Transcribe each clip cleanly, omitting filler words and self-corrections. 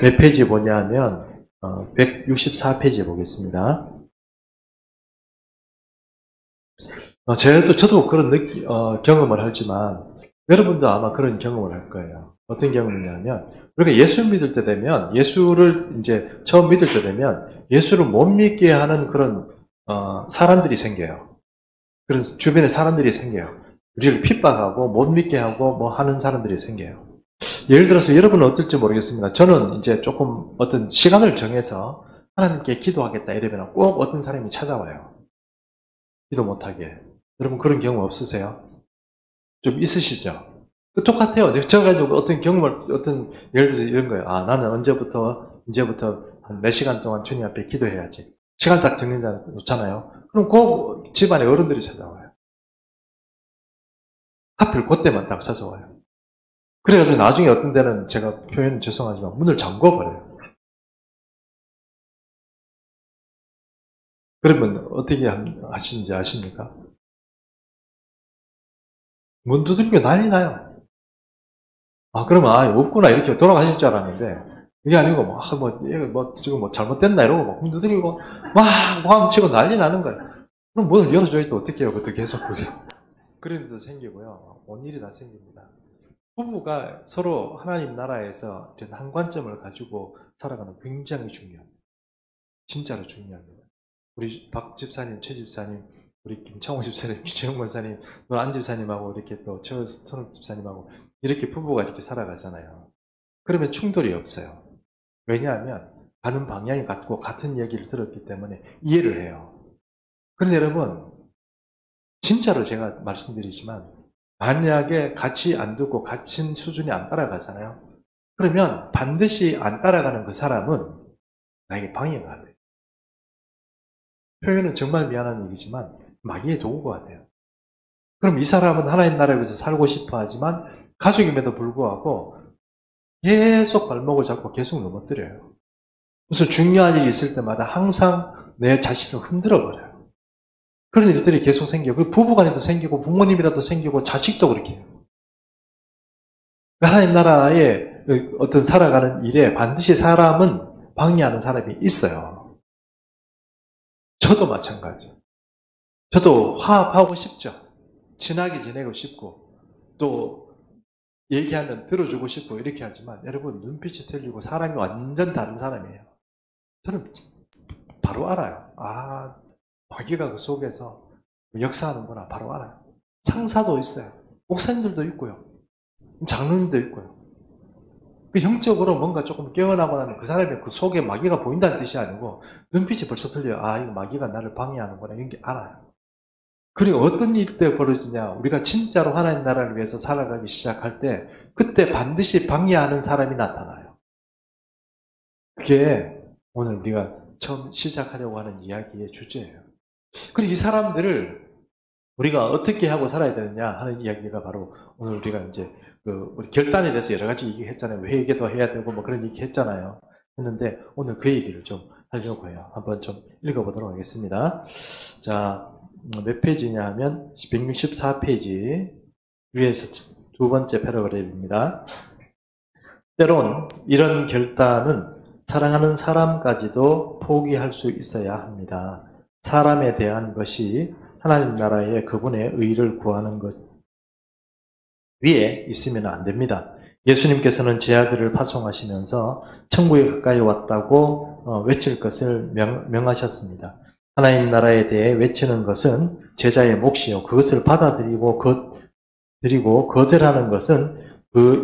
몇 페이지 보냐 하면 164페이지 보겠습니다. 저도 그런 경험을 하지만 여러분도 아마 그런 경험을 할 거예요. 어떤 경험이냐면 우리가 예수 믿을 때 되면 예수를 이제 처음 믿을 때 되면 예수를 못 믿게 하는 그런 사람들이 생겨요. 그런 주변에 사람들이 생겨요. 우리를 핍박하고 못 믿게 하고 뭐 하는 사람들이 생겨요. 예를 들어서 여러분은 어떨지 모르겠습니다. 저는 이제 조금 어떤 시간을 정해서 하나님께 기도하겠다 이러면 꼭 어떤 사람이 찾아와요. 기도 못하게. 여러분 그런 경험 없으세요? 좀 있으시죠? 똑같아요. 저 가지고 어떤 경험을, 예를 들어서 이런 거예요. 나는 이제부터 한 몇 시간 동안 주님 앞에 기도해야지. 시간 딱 정해놓잖아요. 그럼 꼭 집안에 어른들이 찾아와요. 하필 그때만 딱 찾아와요. 그래가지고 나중에 어떤 데는 제가 표현 죄송하지만 문을 잠궈버려요. 그러면 어떻게 하시는지 아십니까? 문 두드리고 난리 나요. 그러면 없구나 이렇게 돌아가실 줄 알았는데 그게 아니고 지금 잘못됐나 이러고 문 두드리고 막 치고 난리 나는 거예요. 그럼 문을 열어줘야 또 어떻게 해요? 그것도 계속 그런 일도 생기고요. 온 일이 다 생깁니다. 부부가 서로 하나님 나라에서 한 관점을 가지고 살아가는 굉장히 중요합니다. 진짜로 중요합니다. 우리 박 집사님, 최 집사님, 우리 김창호 집사님, 김채영 권사님, 안 집사님하고 이렇게 또 천욱 집사님하고 이렇게 부부가 이렇게 살아가잖아요. 그러면 충돌이 없어요. 왜냐하면 가는 방향이 같고 같은 얘기를 들었기 때문에 이해를 해요. 그런데 여러분 진짜로 제가 말씀드리지만 만약에 같이 안 듣고 같은 수준이 안 따라가잖아요. 그러면 반드시 안 따라가는 그 사람은 나에게 방해가 돼요. 표현은 정말 미안한 얘기지만 마귀의 도구가 돼요. 그럼 이 사람은 하나님 나라에서 살고 싶어 하지만 가족임에도 불구하고 계속 발목을 잡고 계속 넘어뜨려요. 무슨 중요한 일이 있을 때마다 항상 내 자신을 흔들어버려요. 그런 일들이 계속 생기고 부부간에도 생기고 부모님이라도 생기고 자식도 그렇게 해요. 하나님 나라에 어떤 살아가는 일에 반드시 사람은 방해하는 사람이 있어요. 저도 마찬가지. 저도 화합하고 싶죠. 친하게 지내고 싶고 또 얘기하면 들어주고 싶고 이렇게 하지만 여러분 눈빛이 틀리고 사람이 완전 다른 사람이에요. 저는 바로 알아요. 마귀가 그 속에서 역사하는구나 바로 알아요. 상사도 있어요. 목사님들도 있고요. 장로님도 있고요. 형적으로 뭔가 조금 깨어나고 나면 그 사람의 그 속에 마귀가 보인다는 뜻이 아니고 눈빛이 벌써 틀려요. 이거 마귀가 나를 방해하는구나 이런 게 알아요. 그리고 어떤 일 때 벌어지냐 우리가 진짜로 하나님 나라를 위해서 살아가기 시작할 때 그때 반드시 방해하는 사람이 나타나요. 그게 오늘 우리가 처음 시작하려고 하는 이야기의 주제예요. 그리고 이 사람들을 우리가 어떻게 하고 살아야 되느냐 하는 이야기가 바로 오늘 우리가 이제 우리 결단에 대해서 여러 가지 얘기했잖아요. 회개도 해야 되고 뭐 그런 얘기 했잖아요. 했는데 오늘 그 얘기를 좀 하려고 해요. 한번 좀 읽어보도록 하겠습니다. 자, 몇 페이지냐 하면 164페이지 위에서 두 번째 패러그래프입니다. 때론 이런 결단은 사랑하는 사람까지도 포기할 수 있어야 합니다. 사람에 대한 것이 하나님 나라의 그분의 의를 구하는 것 위에 있으면 안 됩니다. 예수님께서는 제 아들을 파송하시면서 천국에 가까이 왔다고 외칠 것을 명하셨습니다. 하나님 나라에 대해 외치는 것은 제자의 몫이요. 그것을 받아들이고 거절하는 것은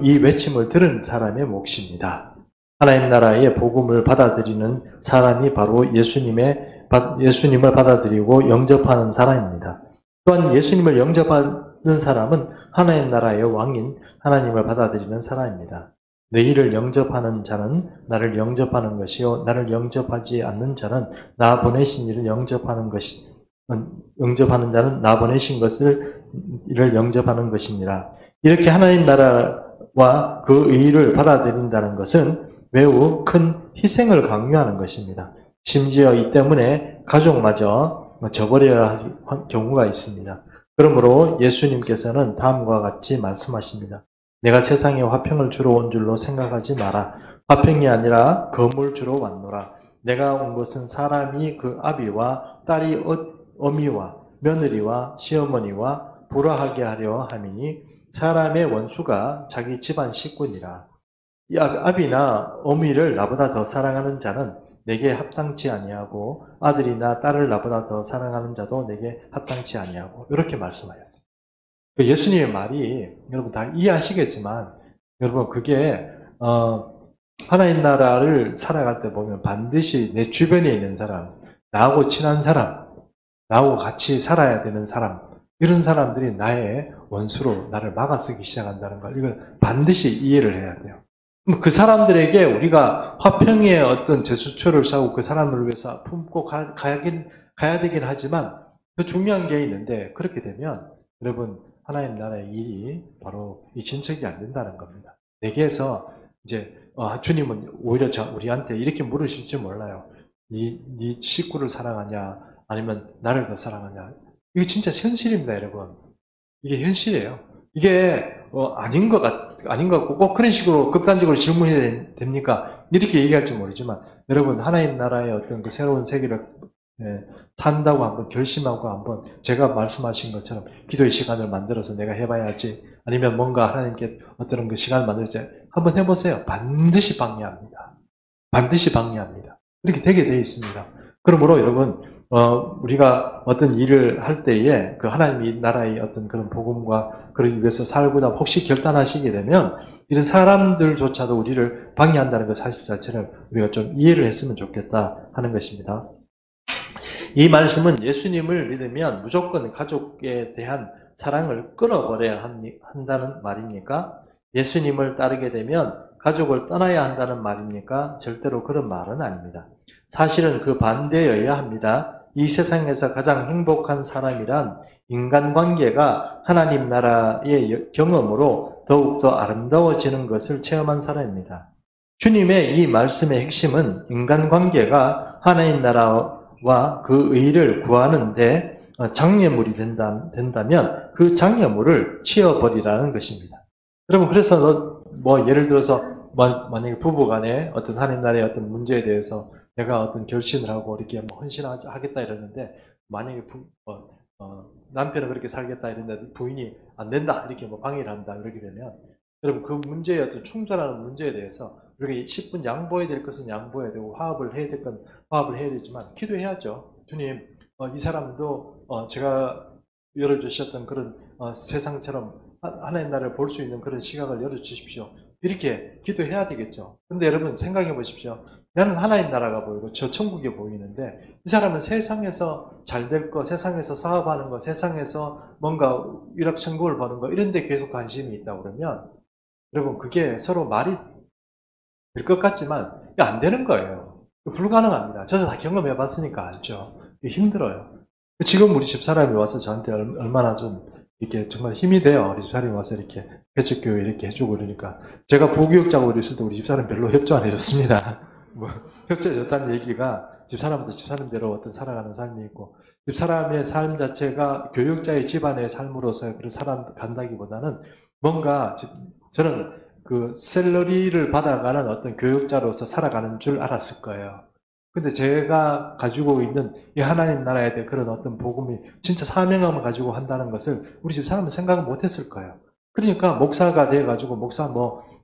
이 외침을 들은 사람의 몫입니다. 하나님 나라의 복음을 받아들이는 사람이 바로 예수님을 받아들이고 영접하는 사람입니다. 또한 예수님을 영접하는 사람은 하나님 나라의 왕인 하나님을 받아들이는 사람입니다. 너희를 영접하는 자는 나를 영접하는 것이요 나를 영접하지 않는 자는 나 보내신 이를 영접하는 자는 나 보내신 이를 영접하는 것이니라. 이렇게 하나님 나라와 그 의를 받아들인다는 것은 매우 큰 희생을 강요하는 것입니다. 심지어 이 때문에 가족마저 저버려야 할 경우가 있습니다. 그러므로 예수님께서는 다음과 같이 말씀하십니다. 내가 세상에 화평을 주러 온 줄로 생각하지 마라. 화평이 아니라 거물주로 왔노라. 내가 온 것은 사람이 그 아비와 딸이 어미와 며느리와 시어머니와 불화하게 하려 함이니 사람의 원수가 자기 집안 식구니라. 이 아비나 어미를 나보다 더 사랑하는 자는 내게 합당치 아니하고 아들이나 딸을 나보다 더 사랑하는 자도 내게 합당치 아니하고 이렇게 말씀하셨어요. 예수님의 말이 여러분 다 이해하시겠지만 여러분 그게 하나님 나라를 살아갈 때 보면 반드시 내 주변에 있는 사람, 나하고 친한 사람, 나하고 같이 살아야 되는 사람, 이런 사람들이 나의 원수로 나를 막아서기 시작한다는 걸 이걸 반드시 이해를 해야 돼요. 그 사람들에게 우리가 화평의 어떤 제수처를 쌓고 그 사람을 위해서 품고 가야 되긴 하지만 그 중요한 게 있는데 그렇게 되면 여러분 하나님 나라의 일이 바로 이 진척이 안 된다는 겁니다. 내게서 이제 주님은 오히려 우리한테 이렇게 물으실지 몰라요. 네 식구를 사랑하냐 아니면 나를 더 사랑하냐. 이거 진짜 현실입니다, 여러분. 이게 현실이에요. 이게 아닌 것 같고 꼭 그런 식으로 극단적으로 질문해야 됩니까? 이렇게 얘기할지 모르지만 여러분 하나님 나라의 어떤 그 새로운 세계를 산다고 한번 결심하고 한번 제가 말씀하신 것처럼 기도의 시간을 만들어서 내가 해봐야지 아니면 뭔가 하나님께 어떤 그 시간을 만들지 한번 해보세요. 반드시 방해합니다. 반드시 방해합니다. 이렇게 되게 되어 있습니다. 그러므로 여러분 우리가 어떤 일을 할 때에 그 하나님의 나라의 어떤 그런 복음과 그러기 위해서 살고자 혹시 결단하시게 되면 이런 사람들조차도 우리를 방해한다는 그 사실 자체를 우리가 좀 이해를 했으면 좋겠다 하는 것입니다. 이 말씀은 예수님을 믿으면 무조건 가족에 대한 사랑을 끊어버려야 한다는 말입니까? 예수님을 따르게 되면 가족을 떠나야 한다는 말입니까? 절대로 그런 말은 아닙니다. 사실은 그 반대여야 합니다. 이 세상에서 가장 행복한 사람이란 인간관계가 하나님 나라의 경험으로 더욱더 아름다워지는 것을 체험한 사람입니다. 주님의 이 말씀의 핵심은 인간관계가 하나님 나라와 그 의를 구하는데 장애물이 된다면 그 장애물을 치워버리라는 것입니다. 여러분 그래서 예를 들어서 만약에 부부간에 어떤 하나님 나라의 어떤 문제에 대해서 내가 어떤 결심을 하고 이렇게 헌신하겠다 이러는데 만약에 남편은 그렇게 살겠다 이랬는데 부인이 안 된다 이렇게 방해를 한다 이렇게 되면 여러분 그 문제의 어떤 충돌하는 문제에 대해서 우리가 10분 양보해야 될 것은 양보해야 되고 화합을 해야 될 건 화합을 해야 되지만 기도해야죠. 주님 이 사람도 제가 열어주셨던 그런 세상처럼 하나님 나라를 볼 수 있는 그런 시각을 열어주십시오. 이렇게 기도해야 되겠죠. 근데 여러분 생각해 보십시오. 나는 하나님 나라가 보이고 저 천국이 보이는데 이 사람은 세상에서 잘 될 거, 세상에서 사업하는 거, 세상에서 뭔가 일확천금을 버는 거 이런 데 계속 관심이 있다고 그러면 여러분 그게 서로 말이 될 것 같지만 안 되는 거예요. 불가능합니다. 저도 다 경험해 봤으니까 알죠. 힘들어요. 지금 우리 집사람이 와서 저한테 얼마나 좀 이렇게 정말 힘이 돼요. 우리 집사람이 와서 이렇게 개척교회 이렇게 해주고 그러니까 제가 부교육자고 있을 때 우리 집사람 별로 협조 안 해줬습니다. 협조해줬다는 얘기가 집사람도 집사람대로 어떤 살아가는 삶이 있고 집사람의 삶 자체가 교육자의 집안의 삶으로서의 그런 살아간다기보다는 뭔가 저는 그 샐러리를 받아가는 어떤 교육자로서 살아가는 줄 알았을 거예요. 근데 제가 가지고 있는 이 하나님 나라에 대한 그런 어떤 복음이 진짜 사명감을 가지고 한다는 것을 우리 집 사람은 생각을 못 했을 거예요. 그러니까 목사가 돼가지고 목사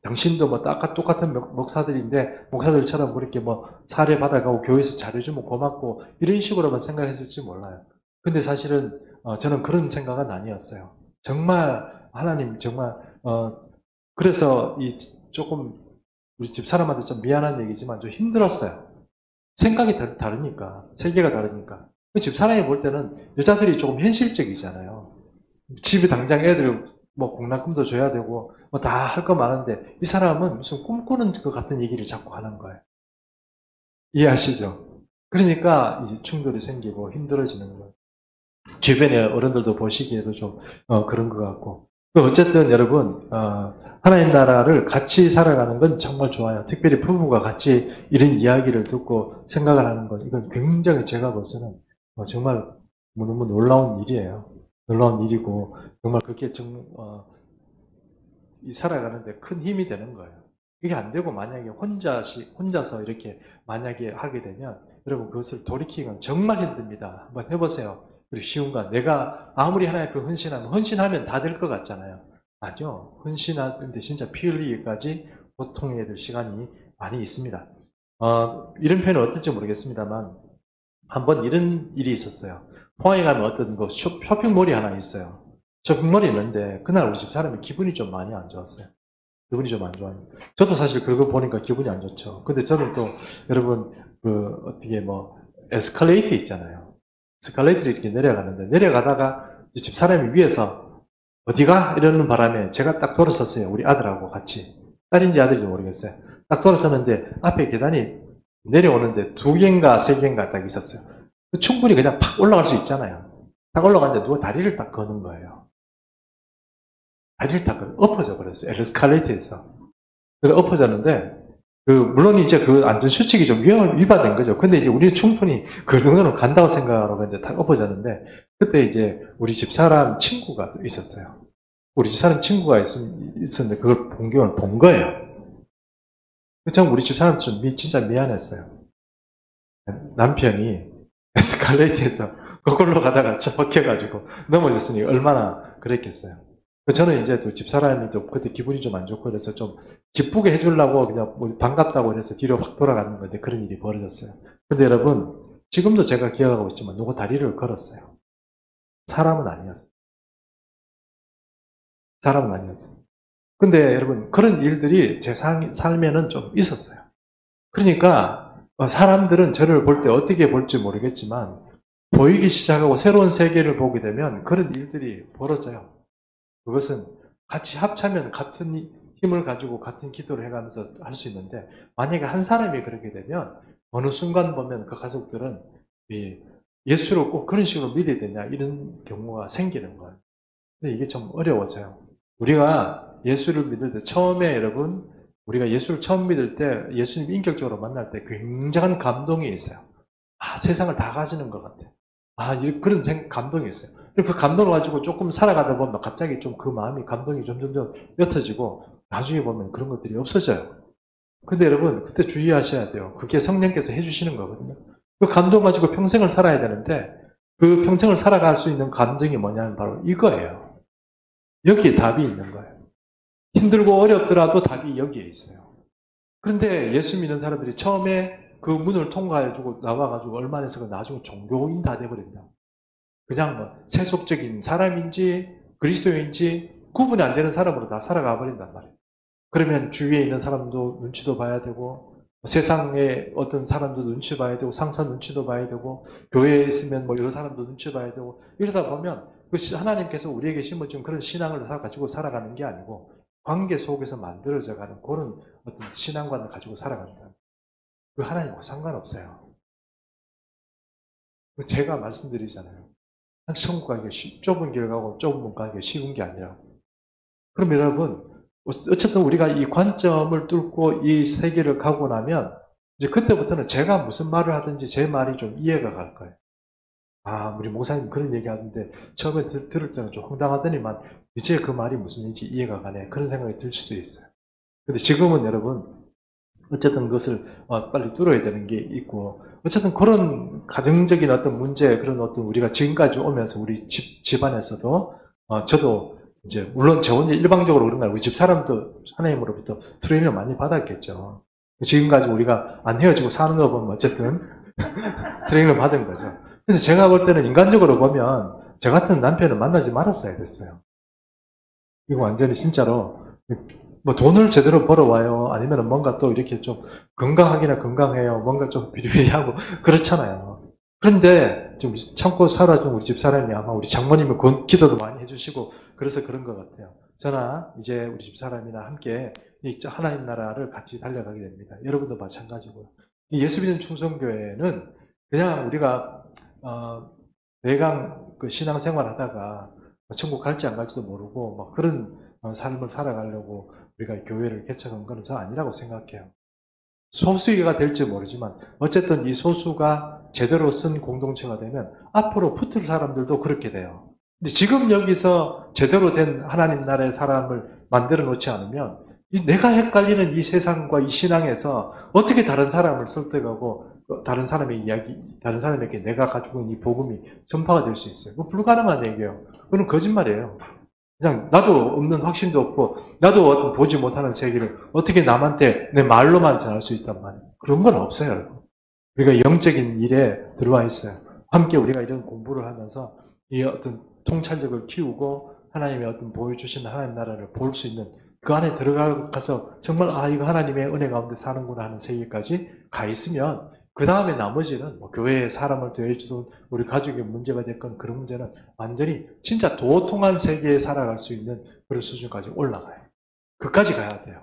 당신도 똑같은 목사들인데 목사들처럼 그렇게 사례 받아가고 교회에서 잘해주면 고맙고 이런 식으로만 생각했을지 몰라요. 근데 사실은 저는 그런 생각은 아니었어요. 정말 하나님 정말 그래서 조금 우리 집 사람한테 좀 미안한 얘기지만 좀 힘들었어요. 생각이 다르니까 세계가 다르니까 집 사람이 볼 때는 여자들이 조금 현실적이잖아요. 집에 당장 애들 공납금도 줘야 되고 다 할 거 많은데 이 사람은 무슨 꿈꾸는 것 같은 얘기를 자꾸 하는 거예요. 이해하시죠? 그러니까 이제 충돌이 생기고 힘들어지는 거예요. 주변의 어른들도 보시기에도 좀 그런 것 같고 어쨌든 여러분 하나님 나라를 같이 살아가는 건 정말 좋아요. 특별히 부부가 같이 이런 이야기를 듣고 생각을 하는 것 이건 굉장히 제가 봐서는 정말 너무 놀라운 일이에요. 놀라운 일이고 정말 그게 살아가는데 큰 힘이 되는 거예요. 이게 안 되고 만약에 혼자서 이렇게 만약에 하게 되면 여러분 그것을 돌이키는 건 정말 힘듭니다. 한번 해보세요. 그리고 쉬운 건 내가 아무리 하나님 앞에 헌신하면 다 될 것 같잖아요. 아니요. 헌신하는데 진짜 피 흘리기까지 고통해야 될 시간이 많이 있습니다. 이런 표현은 어떨지 모르겠습니다만 한번 이런 일이 있었어요. 포항에 가면 어떤 그 쇼핑몰이 하나 있어요. 쇼핑몰이 있는데 그날 우리 집 사람이 기분이 좀 많이 안 좋았어요. 기분이 좀 안 좋아요. 저도 사실 그거 보니까 기분이 안 좋죠. 근데 저는 또 여러분 어떻게 에스컬레이터 있잖아요. 에스컬레이터를 이렇게 내려가는데 내려가다가 집 사람이 위에서 어디가? 이러는 바람에 제가 딱 돌아섰어요. 우리 아들하고 같이. 딸인지 아들인지 모르겠어요. 딱 돌아섰는데 앞에 계단이 내려오는데 2개인가 3개인가 딱 있었어요. 충분히 그냥 팍 올라갈 수 있잖아요. 딱 올라갔는데 누가 다리를 딱 거는 거예요. 다리를 딱 엎어져 버렸어요. 에스컬레이터에서. 그래서 엎어졌는데, 물론 이제 그 안전수칙이 좀 위반된 거죠. 근데 이제 우리는 충분히 그 정도는 간다고 생각하고 이제 딱 엎어졌는데, 그때 이제 우리 집사람 친구가 있었어요. 우리 집사람 친구가 있었는데 그걸 본 거예요. 참 우리 집사람 좀 진짜 미안했어요. 남편이 에스컬레이터에서 거꾸로 가다가 처박혀가지고 넘어졌으니 얼마나 그랬겠어요. 저는 이제 또 집사람이 또 그때 기분이 좀 안 좋고 그래서 좀 기쁘게 해주려고 그냥 반갑다고 해서 뒤로 확 돌아가는 건데 그런 일이 벌어졌어요. 근데 여러분, 지금도 제가 기억하고 있지만 누구 다리를 걸었어요. 사람은 아니었어요. 사람은 아니었어요. 근데 여러분, 그런 일들이 제 삶에는 좀 있었어요. 그러니까 사람들은 저를 볼 때 어떻게 볼지 모르겠지만 보이기 시작하고 새로운 세계를 보게 되면 그런 일들이 벌어져요. 그것은 같이 합치면 같은 힘을 가지고 같은 기도를 해가면서 할 수 있는데 만약에 한 사람이 그렇게 되면 어느 순간 보면 그 가족들은 예수를 꼭 그런 식으로 믿어야 되냐 이런 경우가 생기는 거예요. 근데 이게 좀 어려워져요. 우리가 예수를 믿을 때 처음에 여러분 우리가 예수를 처음 믿을 때 예수님 인격적으로 만날 때 굉장한 감동이 있어요. 세상을 다 가지는 것 같아요. 그런 감동이 있어요. 그 감동을 가지고 조금 살아가다 보면 갑자기 좀 그 마음이 감동이 점점 옅어지고 나중에 보면 그런 것들이 없어져요. 근데 여러분 그때 주의하셔야 돼요. 그게 성령께서 해주시는 거거든요. 그 감동 가지고 평생을 살아야 되는데 그 평생을 살아갈 수 있는 감정이 뭐냐면 바로 이거예요. 여기에 답이 있는 거예요. 힘들고 어렵더라도 답이 여기에 있어요. 그런데 예수 믿는 사람들이 처음에 그 문을 통과해주고 나와가지고 얼마 안 해서 나중에 종교인 다 돼버립니다. 그냥 세속적인 사람인지 그리스도인지 구분이 안 되는 사람으로 다 살아가 버린단 말이에요. 그러면 주위에 있는 사람도 눈치도 봐야 되고 세상에 어떤 사람도 눈치 봐야 되고 상사 눈치도 봐야 되고 교회에 있으면 여러 사람도 눈치 봐야 되고 이러다 보면 하나님께서 우리에게 심어준 그런 신앙을 가지고 살아가는 게 아니고 관계 속에서 만들어져가는 그런 어떤 신앙관을 가지고 살아간다. 그 하나님하고 상관없어요. 제가 말씀드리잖아요. 천국 가기가 좁은 길 가고 좁은 문 가기가 쉬운 게 아니라. 그럼 여러분, 어쨌든 우리가 이 관점을 뚫고 이 세계를 가고 나면 이제 그때부터는 제가 무슨 말을 하든지 제 말이 좀 이해가 갈 거예요. 우리 목사님 그런 얘기 하는데 처음에 들을 때는 좀 황당하더니만 이제 그 말이 무슨 얘기인지 이해가 가네. 그런 생각이 들 수도 있어요. 근데 지금은 여러분, 어쨌든 그것을 빨리 뚫어야 되는 게 있고 어쨌든 그런 가정적인 어떤 문제 그런 어떤 우리가 지금까지 오면서 우리 집안에서도 저도 이제 물론 저 혼자 일방적으로 그런 거 아니고 우리 집 사람도 하나님으로부터 트레이닝을 많이 받았겠죠. 지금까지 우리가 안 헤어지고 사는 거 보면 어쨌든 트레이닝을 받은 거죠. 근데 제가 볼 때는 인간적으로 보면 저 같은 남편을 만나지 말았어야 됐어요. 이거 완전히 진짜로 돈을 제대로 벌어와요. 아니면 뭔가 또 이렇게 좀 건강하기나 건강해요. 뭔가 좀 비리비리하고 그렇잖아요. 그런데 좀 참고 살아준 우리 집사람이 아마 우리 장모님이 기도도 많이 해주시고 그래서 그런 것 같아요. 저나 이제 우리 집사람이나 함께 이 하나님 나라를 같이 달려가게 됩니다. 여러분도 마찬가지고요. 이 예수 믿는 충성교회는 그냥 우리가 내강 신앙생활 하다가 천국 갈지 안 갈지도 모르고 막 그런 삶을 살아가려고 우리가 교회를 개척한 건 저 아니라고 생각해요. 소수가 될지 모르지만 어쨌든 이 소수가 제대로 쓴 공동체가 되면 앞으로 붙을 사람들도 그렇게 돼요. 근데 지금 여기서 제대로 된 하나님 나라의 사람을 만들어 놓지 않으면 내가 헷갈리는 이 세상과 이 신앙에서 어떻게 다른 사람을 설득하고 다른 사람의 이야기, 다른 사람에게 내가 가지고 있는 이 복음이 전파가 될 수 있어요. 그거 불가능한 얘기예요. 그건 거짓말이에요. 그냥 나도 없는 확신도 없고 나도 어떤 보지 못하는 세계를 어떻게 남한테 내 말로만 전할 수 있단 말이에요. 그런 건 없어요. 우리가 영적인 일에 들어와 있어요. 함께 우리가 이런 공부를 하면서 이 어떤 통찰력을 키우고 하나님의 어떤 보여주신 하나님 나라를 볼 수 있는 그 안에 들어가서 정말 이거 하나님의 은혜 가운데 사는구나 하는 세계까지 가 있으면 그 다음에 나머지는 뭐 교회에 사람을 대해주든 우리 가족의 문제가 됐건 그런 문제는 완전히 진짜 도통한 세계에 살아갈 수 있는 그런 수준까지 올라가요. 그까지 가야 돼요.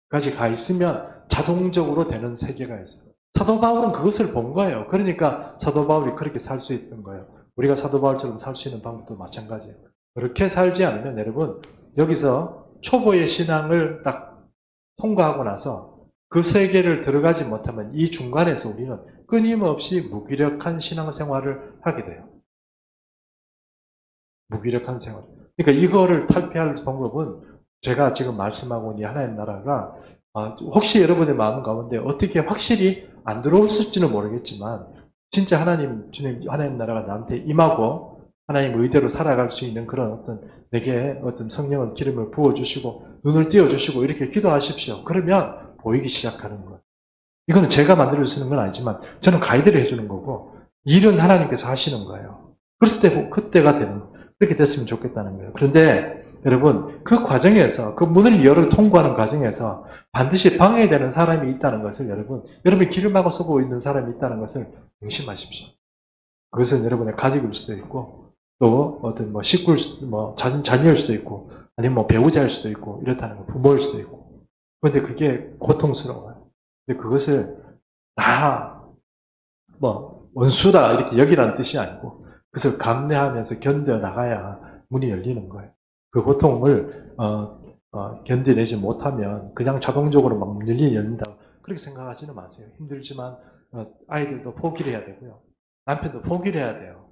그까지 가 있으면 자동적으로 되는 세계가 있어요. 사도 바울은 그것을 본 거예요. 그러니까 사도 바울이 그렇게 살 수 있던 거예요. 우리가 사도 바울처럼 살 수 있는 방법도 마찬가지예요. 그렇게 살지 않으면 여러분 여기서 초보의 신앙을 딱 통과하고 나서 그 세계를 들어가지 못하면 이 중간에서 우리는 끊임없이 무기력한 신앙생활을 하게 돼요. 무기력한 생활. 그러니까 이거를 탈피할 방법은 제가 지금 말씀하고 있는 하나님 나라가 혹시 여러분의 마음 가운데 어떻게 확실히 안 들어올지는 모르겠지만 진짜 하나님, 주님, 하나님 나라가 나한테 임하고 하나님 의대로 살아갈 수 있는 그런 어떤 내게 어떤 성령의 기름을 부어주시고 눈을 띄워주시고 이렇게 기도하십시오. 그러면 보이기 시작하는 거예요. 이거는 제가 만들어주는 건 아니지만 저는 가이드를 해주는 거고 일은 하나님께서 하시는 거예요. 그랬을 때 그때가 되는 거예요. 그렇게 됐으면 좋겠다는 거예요. 그런데 여러분 그 과정에서 그 문을 열을 통과하는 과정에서 반드시 방해되는 사람이 있다는 것을 여러분이 길을 막아 서고 있는 사람이 있다는 것을 명심하십시오. 그것은 여러분의 가족일 수도 있고 또 어떤 뭐 식구일 수도 뭐 자녀일 수도 있고 아니면 뭐 배우자일 수도 있고 이렇다는 거 부모일 수도 있고 그런데 그게 고통스러워요. 근데 그것을 다 뭐 원수다 이렇게 여기라는 뜻이 아니고 그것을 감내하면서 견뎌 나가야 문이 열리는 거예요. 그 고통을 견뎌내지 못하면 그냥 자동적으로 막 문 열린다 그렇게 생각하지는 마세요. 힘들지만 아이들도 포기를 해야 되고요. 남편도 포기를 해야 돼요.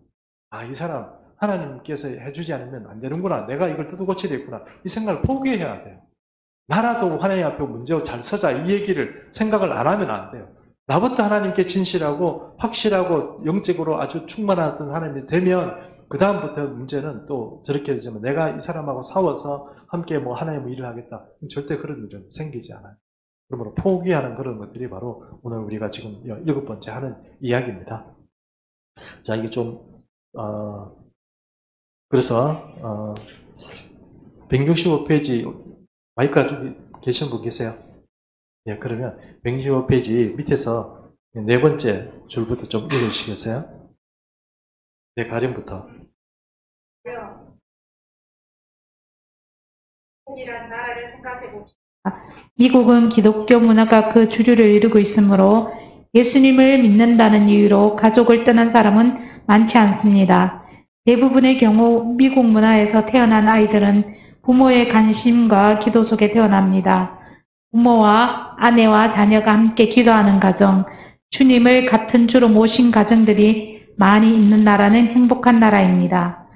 이 사람 하나님께서 해주지 않으면 안 되는구나. 내가 이걸 뜯어고쳐야 되겠구나. 이 생각을 포기해야 돼요. 나라도 하나님 앞에 문제を잘 서자 이 얘기를 생각을 안 하면 안 돼요. 나부터 하나님께 진실하고 확실하고 영적으로 아주 충만한 어떤 하나님이 되면 그 다음부터 문제는 또 저렇게 되지만 내가 이 사람하고 싸워서 함께 뭐 하나님의 일을 하겠다. 절대 그런 일은 생기지 않아요. 그러므로 포기하는 그런 것들이 바로 오늘 우리가 지금 7번째 하는 이야기입니다. 자, 이게 좀 그래서 165페이지 마이크 가지고 계신 분 계세요? 예, 그러면 165페이지 밑에서 4번째 줄부터 좀 읽어주시겠어요? 네, 가림부터. 이란 나라를 생각해 봅시다. 미국은 기독교 문화가 그 주류를 이루고 있으므로 예수님을 믿는다는 이유로 가족을 떠난 사람은 많지 않습니다. 대부분의 경우 미국 문화에서 태어난 아이들은 부모의 관심과 기도 속에 태어납니다. 부모와 아내와 자녀가 함께 기도하는 가정, 주님을 같은 주로 모신 가정들이 많이 있는 나라는 행복한 나라입니다.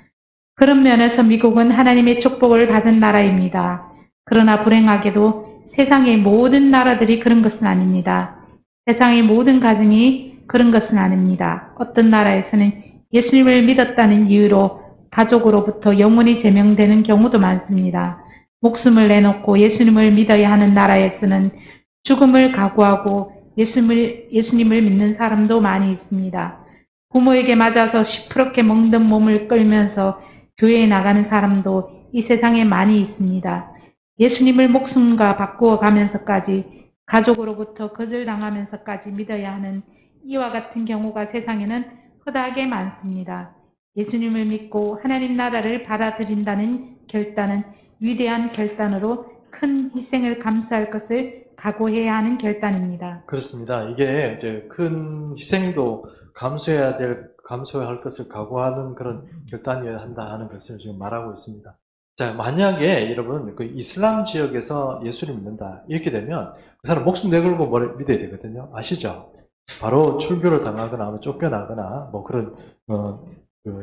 그런 면에서 미국은 하나님의 축복을 받은 나라입니다. 그러나 불행하게도 세상의 모든 나라들이 그런 것은 아닙니다. 세상의 모든 가정이 그런 것은 아닙니다. 어떤 나라에서는 예수님을 믿었다는 이유로 가족으로부터 영원히 제명되는 경우도 많습니다. 목숨을 내놓고 예수님을 믿어야 하는 나라에서는 죽음을 각오하고 예수님을 믿는 사람도 많이 있습니다. 부모에게 맞아서 시퍼렇게 멍든 몸을 끌면서 교회에 나가는 사람도 이 세상에 많이 있습니다. 예수님을 목숨과 바꾸어 가면서까지 가족으로부터 거절당하면서까지 믿어야 하는 이와 같은 경우가 세상에는 허다하게 많습니다. 예수님을 믿고 하나님 나라를 받아들인다는 결단은 위대한 결단으로 큰 희생을 감수할 것을 각오해야 하는 결단입니다. 그렇습니다. 이게 이제 큰 희생도 감수해야 할 것을 각오하는 그런 결단이어야 한다 하는 것을 지금 말하고 있습니다. 자, 만약에 여러분 그 이슬람 지역에서 예수를 믿는다 이렇게 되면 그 사람 목숨 내걸고 믿어야 되거든요. 아시죠? 바로 출교를 당하거나 쫓겨나거나 뭐 그런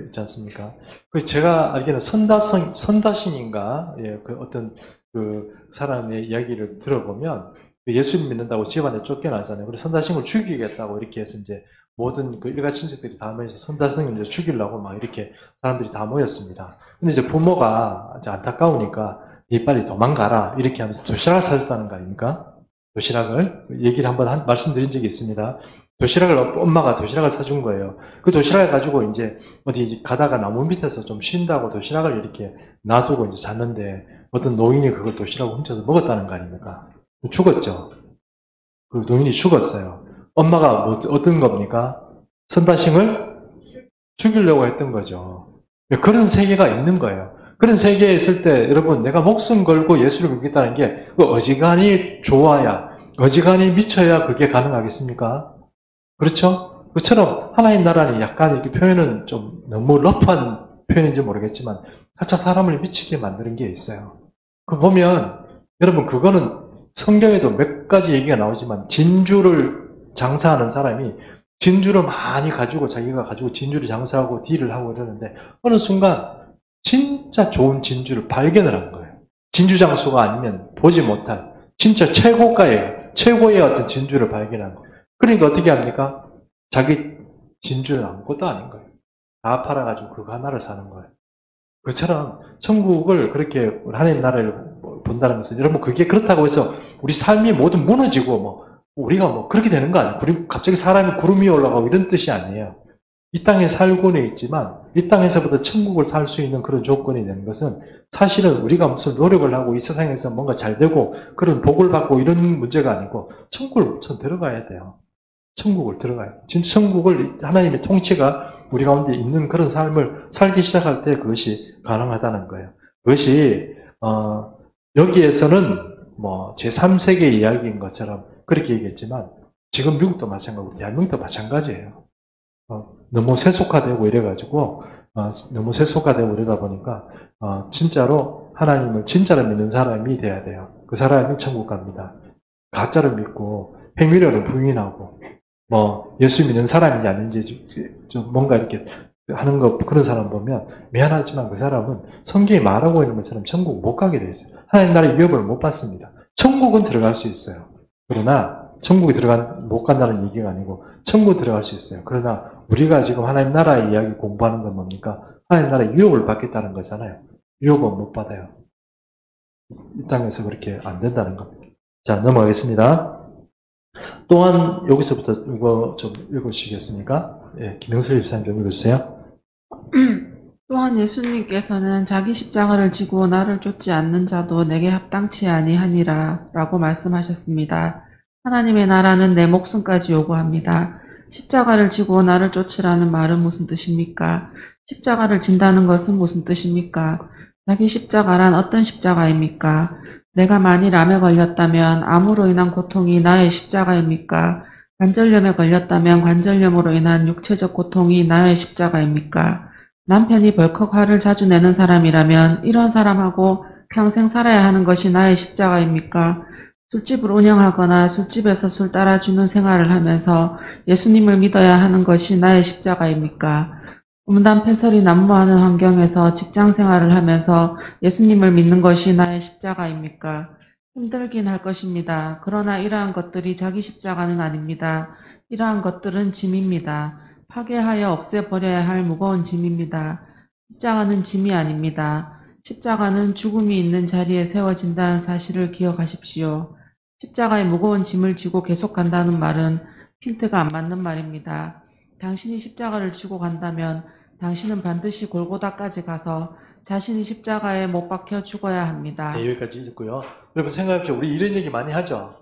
있지 않습니까? 그 제가 알기로는 선다신인가, 예, 그 어떤 그 사람의 이야기를 들어보면 예수님 믿는다고 집안에 쫓겨나잖아요. 그래서 선다신을 죽이겠다고 이렇게 해서 이제 모든 그 일가 친척들이 다 모여서 선다신을 이제 죽이려고 막 이렇게 사람들이 다 모였습니다. 근데 이제 부모가 이제 안타까우니까 니 빨리 도망가라 이렇게 하면서 도시락을 사줬다는 거 아닙니까? 도시락을 얘기를 한번 말씀드린 적이 있습니다. 엄마가 도시락을 사준 거예요. 그 도시락을 가지고 이제 어디 가다가 나무 밑에서 좀 쉰다고 도시락을 이렇게 놔두고 이제 잤는데 어떤 노인이 그걸 도시락을 훔쳐서 먹었다는 거 아닙니까? 죽었죠. 그 노인이 죽었어요. 엄마가 어떤 겁니까? 선다심을 죽이려고 했던 거죠. 그런 세계가 있는 거예요. 그런 세계에 있을 때 여러분 내가 목숨 걸고 예수를 믿겠다는 게 어지간히 좋아야 어지간히 미쳐야 그게 가능하겠습니까? 그렇죠? 그처럼 하나님 나라는 약간 이렇게 표현은 좀 너무 러프한 표현인지 모르겠지만 살짝 사람을 미치게 만드는 게 있어요. 그 보면 여러분 그거는 성경에도 몇 가지 얘기가 나오지만 진주를 장사하는 사람이 진주를 많이 가지고 자기가 가지고 진주를 장사하고 딜을 하고 이러는데 어느 순간 진짜 좋은 진주를 발견을 한 거예요. 진주 장수가 아니면 보지 못할 진짜 최고의 어떤 진주를 발견한 거예요. 그러니까 어떻게 합니까? 자기 진주는 아무것도 아닌 거예요. 다 팔아가지고 그거 하나를 사는 거예요. 그처럼 천국을 그렇게 하나님 나라를 본다는 것은 여러분 그게 그렇다고 해서 우리 삶이 모두 무너지고 우리가 그렇게 되는 거 아니에요. 갑자기 사람이 구름 위에 올라가고 이런 뜻이 아니에요. 이 땅에 살고는 있지만 이 땅에서부터 천국을 살 수 있는 그런 조건이 되는 것은 사실은 우리가 무슨 노력을 하고 이 세상에서 뭔가 잘 되고 그런 복을 받고 이런 문제가 아니고 천국을 우선 들어가야 돼요. 천국을 들어가야 돼요. 진짜 천국을 하나님의 통치가 우리 가운데 있는 그런 삶을 살기 시작할 때 그것이 가능하다는 거예요. 그것이 여기에서는 제3세계 이야기인 것처럼 그렇게 얘기했지만 지금 미국도 마찬가지고 대한민국도 마찬가지예요. 너무 세속화되고 이래가지고 너무 세속화되고 이러다 보니까 진짜로 하나님을 진짜로 믿는 사람이 돼야 돼요. 그 사람이 천국 갑니다. 가짜를 믿고 행위를 부인하고 예수 믿는 사람인지 아닌지 좀 뭔가 이렇게 하는 거 그런 사람 보면 미안하지만 그 사람은 성경이 말하고 있는 것처럼 천국 못 가게 돼 있어요. 하나님 나라의 위협을 못 받습니다. 천국은 들어갈 수 있어요. 그러나 천국에 못 간다는 얘기가 아니고 천국 들어갈 수 있어요. 그러나 우리가 지금 하나님 나라의 이야기 공부하는 건 뭡니까? 하나님 나라의 유혹을 받겠다는 거잖아요. 유혹은 못 받아요. 이 땅에서 그렇게 안 된다는 겁니다. 자, 넘어가겠습니다. 또한 여기서부터 이거 좀 읽으시겠습니까? 예, 김영슬 집사님 좀 읽으세요. 또한 예수님께서는 자기 십자가를 지고 나를 쫓지 않는 자도 내게 합당치 아니하니라 라고 말씀하셨습니다. 하나님의 나라는 내 목숨까지 요구합니다. 십자가를 지고 나를 쫓으라는 말은 무슨 뜻입니까? 십자가를 진다는 것은 무슨 뜻입니까? 자기 십자가란 어떤 십자가입니까? 내가 만일 암에 걸렸다면 암으로 인한 고통이 나의 십자가입니까? 관절염에 걸렸다면 관절염으로 인한 육체적 고통이 나의 십자가입니까? 남편이 벌컥 화를 자주 내는 사람이라면 이런 사람하고 평생 살아야 하는 것이 나의 십자가입니까? 술집을 운영하거나 술집에서 술 따라주는 생활을 하면서 예수님을 믿어야 하는 것이 나의 십자가입니까? 음담패설이 난무하는 환경에서 직장 생활을 하면서 예수님을 믿는 것이 나의 십자가입니까? 힘들긴 할 것입니다. 그러나 이러한 것들이 자기 십자가는 아닙니다. 이러한 것들은 짐입니다. 파괴하여 없애버려야 할 무거운 짐입니다. 십자가는 짐이 아닙니다. 십자가는 죽음이 있는 자리에 세워진다는 사실을 기억하십시오. 십자가의 무거운 짐을 지고 계속 간다는 말은 핀트가 안 맞는 말입니다. 당신이 십자가를 지고 간다면 당신은 반드시 골고다까지 가서 자신이 십자가에 못 박혀 죽어야 합니다. 네, 여기까지 읽고요. 여러분 생각해보세요. 우리 이런 얘기 많이 하죠.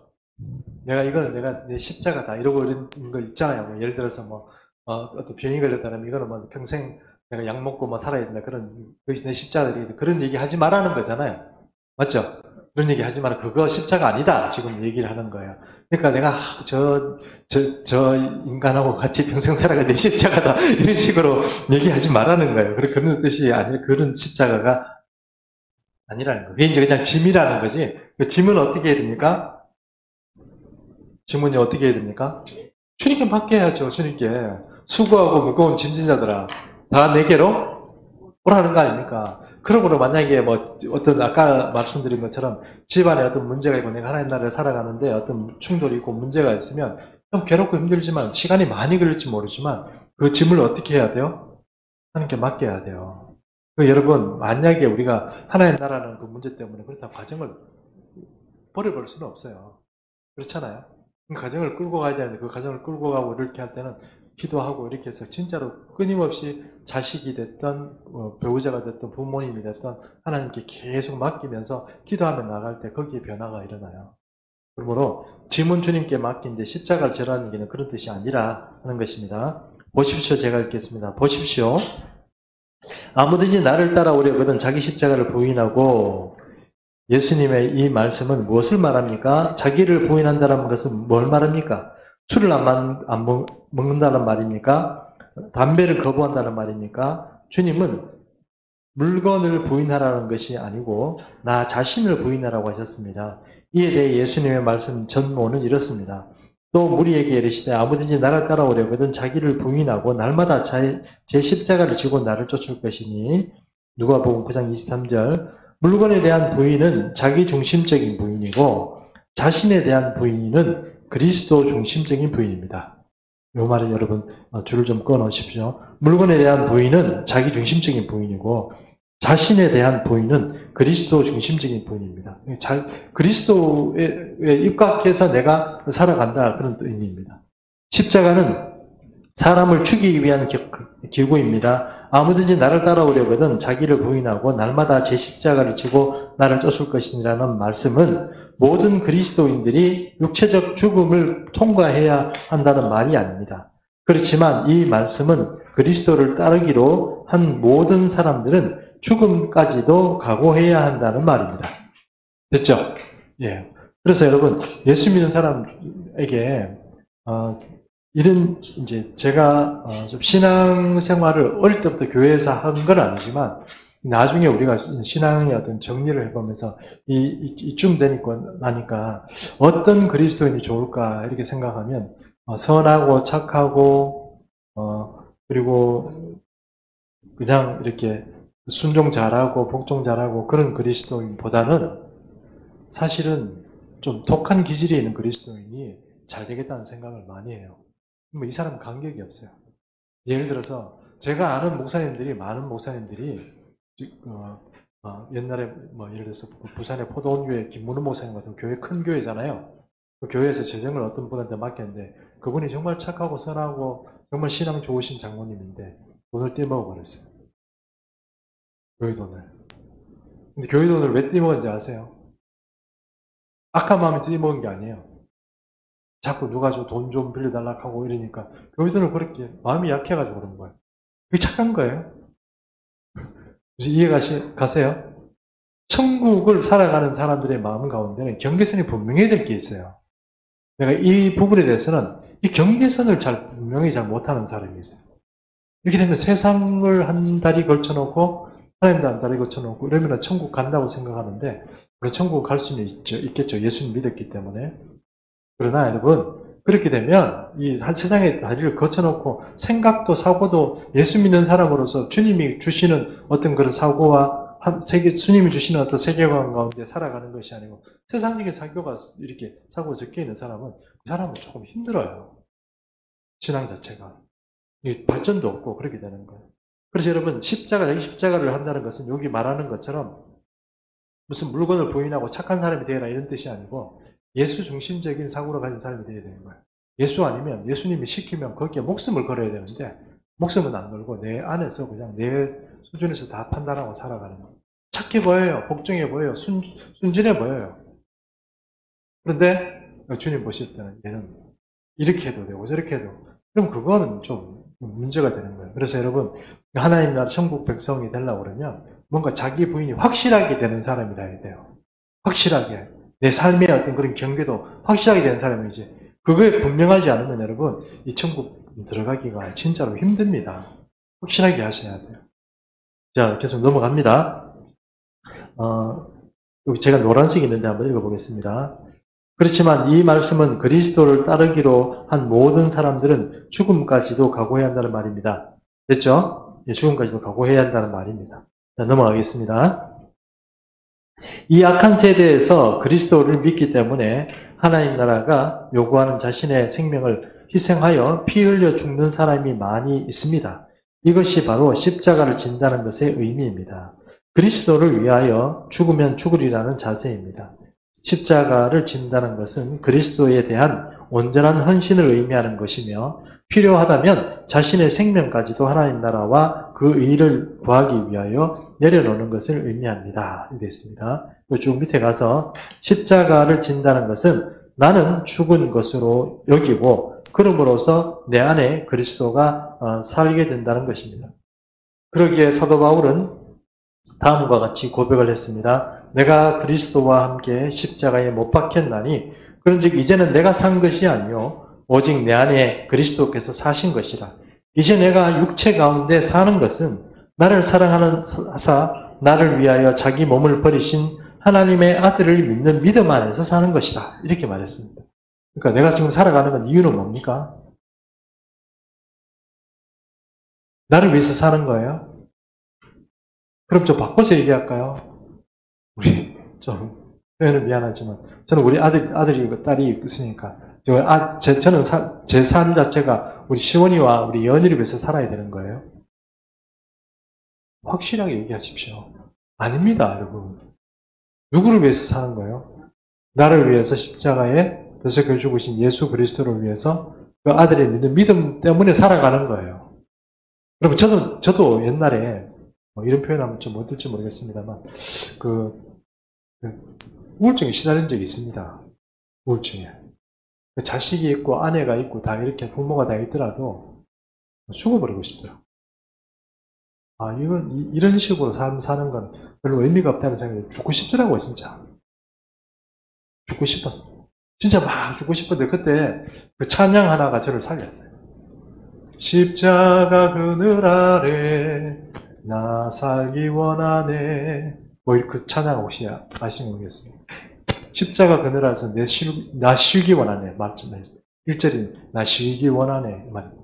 내가 내 십자가다 이러고 이런 거 있잖아요. 예를 들어서 어떤 병이 걸렸다면 이거는 평생 내가 약 먹고 살아야 된다. 그것이 내 십자가다. 그런 얘기 하지 말라는 거잖아요. 맞죠? 그런 얘기 하지 마라. 그거 십자가 아니다. 지금 얘기를 하는 거예요. 그러니까 내가 저 인간하고 같이 평생 살아가 내 십자가다. 이런 식으로 얘기하지 말라는 거예요. 그런 뜻이 아니라 그런 십자가가 아니라는 거예요. 그게 이제 그냥 짐이라는 거지. 그 짐은 어떻게 해야 됩니까? 짐은 어떻게 해야 됩니까? 주님께 맡겨야죠. 주님께. 수고하고 무거운 짐진자들아. 다 내게로 오라는 거 아닙니까? 그러므로 만약에 뭐 어떤 아까 말씀드린 것처럼 집안에 어떤 문제가 있고 내가 하나님 나라를 살아가는데 어떤 충돌이 있고 문제가 있으면 좀 괴롭고 힘들지만 시간이 많이 걸릴지 모르지만 그 짐을 어떻게 해야 돼요? 하나님께 맡겨야 돼요. 여러분 만약에 우리가 하나님 나라는 그 문제 때문에 그렇다고 가정을 버려볼 수는 없어요. 그렇잖아요. 그 가정을 끌고 가야 되는데 그 가정을 끌고 가고 이렇게 할 때는 기도하고 이렇게 해서 진짜로 끊임없이 자식이 됐던 배우자가 됐던 부모님이 됐던 하나님께 계속 맡기면서 기도하며 나갈 때 거기에 변화가 일어나요. 그러므로 짐은 주님께 맡긴데 십자가를 지라는 게 그런 뜻이 아니라 하는 것입니다. 보십시오. 제가 읽겠습니다. 보십시오. 아무든지 나를 따라오려거든 자기 십자가를 부인하고 예수님의 이 말씀은 무엇을 말합니까? 자기를 부인한다는 것은 뭘 말합니까? 술을 안 먹는다는 말입니까? 담배를 거부한다는 말입니까? 주님은 물건을 부인하라는 것이 아니고 나 자신을 부인하라고 하셨습니다. 이에 대해 예수님의 말씀 전모는 이렇습니다. 또 무리에게 이르시되 아무든지 나를 따라오려거든 자기를 부인하고 날마다 제 십자가를 지고 나를 쫓을 것이니 누가복음 9장 23절 물건에 대한 부인은 자기 중심적인 부인이고 자신에 대한 부인은 그리스도 중심적인 부인입니다. 이 말은 여러분 줄을 좀 끊어 놓으십시오. 물건에 대한 부인은 자기 중심적인 부인이고 자신에 대한 부인은 그리스도 중심적인 부인입니다. 그리스도에 입각해서 내가 살아간다 그런 의미입니다. 십자가는 사람을 죽이기 위한 기구입니다. 아무든지 나를 따라오려거든 자기를 부인하고 날마다 제 십자가를 지고 나를 쫓을 것이라는 말씀은 모든 그리스도인들이 육체적 죽음을 통과해야 한다는 말이 아닙니다. 그렇지만 이 말씀은 그리스도를 따르기로 한 모든 사람들은 죽음까지도 각오해야 한다는 말입니다. 됐죠? 예. 그래서 여러분, 예수 믿는 사람에게, 이런, 이제, 제가, 좀 신앙생활을 어릴 때부터 교회에서 한 건 아니지만, 나중에 우리가 신앙의 어떤 정리를 해보면서, 이쯤 나니까, 어떤 그리스도인이 좋을까, 이렇게 생각하면, 선하고 착하고, 그리고, 그냥 이렇게, 순종 잘하고 복종 잘하고 그런 그리스도인보다는 사실은 좀 독한 기질이 있는 그리스도인이 잘 되겠다는 생각을 많이 해요. 뭐 이 사람은 간격이 없어요. 예를 들어서 제가 아는 목사님들이 많은 목사님들이 옛날에 뭐 예를 들어서 부산의 포도원교회 김문우 목사님 같은 교회 큰 교회잖아요. 그 교회에서 재정을 어떤 분한테 맡겼는데 그분이 정말 착하고 선하고 정말 신앙 좋으신 장로님인데 돈을 떼먹어 버렸어요. 교회 돈을. 근데 교회 돈을 왜 떼먹은지 아세요? 악한 마음이 떼먹은 게 아니에요. 자꾸 누가 돈 좀 빌려달라고 하고 이러니까 교회 돈을 그렇게 마음이 약해가지고 그런 거예요. 그게 착한 거예요. 이해가세요? 천국을 살아가는 사람들의 마음 가운데는 경계선이 분명해야 될 게 있어요. 내가 이 부분에 대해서는 이 경계선을 분명히 잘 못하는 사람이 있어요. 이렇게 되면 세상을 한 다리 걸쳐놓고 하나님도 한 다리 걸쳐놓고 이러면 천국 간다고 생각하는데 물론 천국 갈 수는 있겠죠. 예수님 믿었기 때문에. 그러나 여러분 그렇게 되면 이 한 세상의 다리를 거쳐놓고 생각도 사고도 예수 믿는 사람으로서 주님이 주시는 어떤 그런 사고와 주님이 주시는 어떤 세계관 가운데 살아가는 것이 아니고 세상적인 사고가 이렇게 사고가 섞여 있는 사람은 그 사람은 조금 힘들어요. 신앙 자체가. 발전도 없고 그렇게 되는 거예요. 그래서 여러분 자기 십자가를 한다는 것은 여기 말하는 것처럼 무슨 물건을 부인하고 착한 사람이 되어라 이런 뜻이 아니고 예수 중심적인 사고를 가진 사람이 되어야 되는 거예요. 예수 아니면 예수님이 시키면 거기에 목숨을 걸어야 되는데 목숨은 안 걸고 내 안에서 그냥 내 수준에서 다 판단하고 살아가는 거예요. 착해 보여요. 복종해 보여요. 순진해 보여요. 그런데 주님 보실 때는 얘는 이렇게 해도 되고 저렇게 해도 그럼 그거는 좀 문제가 되는 거예요. 그래서 여러분 하나님 나라 천국 백성이 되려고 그러면 뭔가 자기 부인이 확실하게 되는 사람이라 해야 돼요. 확실하게. 내 삶의 어떤 그런 경계도 확실하게 되는 사람이지. 그거에 분명하지 않으면 여러분 이 천국 들어가기가 진짜로 힘듭니다. 확실하게 하셔야 돼요. 자, 계속 넘어갑니다. 여기 제가 노란색이 있는데 한번 읽어보겠습니다. 그렇지만 이 말씀은 그리스도를 따르기로 한 모든 사람들은 죽음까지도 각오해야 한다는 말입니다. 됐죠? 죽음까지도 각오해야 한다는 말입니다. 자, 넘어가겠습니다. 이 악한 세대에서 그리스도를 믿기 때문에 하나님 나라가 요구하는 자신의 생명을 희생하여 피 흘려 죽는 사람이 많이 있습니다. 이것이 바로 십자가를 진다는 것의 의미입니다. 그리스도를 위하여 죽으면 죽으리라는 자세입니다. 십자가를 진다는 것은 그리스도에 대한 온전한 헌신을 의미하는 것이며 필요하다면 자신의 생명까지도 하나님 나라와 그 의를 구하기 위하여 내려놓는 것을 의미합니다. 이렇게 있습니다. 쭉 밑에 가서 십자가를 진다는 것은 나는 죽은 것으로 여기고 그럼으로써 내 안에 그리스도가 살게 된다는 것입니다. 그러기에 사도 바울은 다음과 같이 고백을 했습니다. 내가 그리스도와 함께 십자가에 못 박혔나니 그런즉 이제는 내가 산 것이 아니요 오직 내 안에 그리스도께서 사신 것이라. 이제 내가 육체 가운데 사는 것은 나를 사랑하는 하사 나를 위하여 자기 몸을 버리신 하나님의 아들을 믿는 믿음 안에서 사는 것이다. 이렇게 말했습니다. 그러니까 내가 지금 살아가는 건 이유는 뭡니까? 나를 위해서 사는 거예요? 그럼 좀 바꿔서 얘기할까요? 우리 좀 표현은 미안하지만 저는 우리 아들이 딸이 있으니까 저는 제 삶 자체가 우리 시원이와 우리 연희를 위해서 살아야 되는 거예요. 확실하게 얘기하십시오. 아닙니다, 여러분. 누구를 위해서 사는 거예요? 나를 위해서 십자가에 대속해 죽으신 예수 그리스도를 위해서 그 아들의 믿는 믿음 때문에 살아가는 거예요. 여러분, 저도 옛날에 이런 표현하면 좀 어떨지 모르겠습니다만 우울증에 시달린 적이 있습니다. 우울증에. 자식이 있고 아내가 있고 다 이렇게 부모가 다 있더라도 죽어버리고 싶더라고요. 이런 식으로 삶 사는 건 별로 의미가 없다는 생각이 죽고 싶더라고요, 진짜. 죽고 싶었어요. 진짜 막 죽고 싶었는데 그때 그 찬양 하나가 저를 살렸어요. 십자가 그늘 아래 나 살기 원하네. 그 찬양 혹시 아시는 거 모르겠습니다. 십자가 그늘 아래서 나 쉬기 원하네. 맞죠? 1절이 나 쉬기 원하네. 말입니다.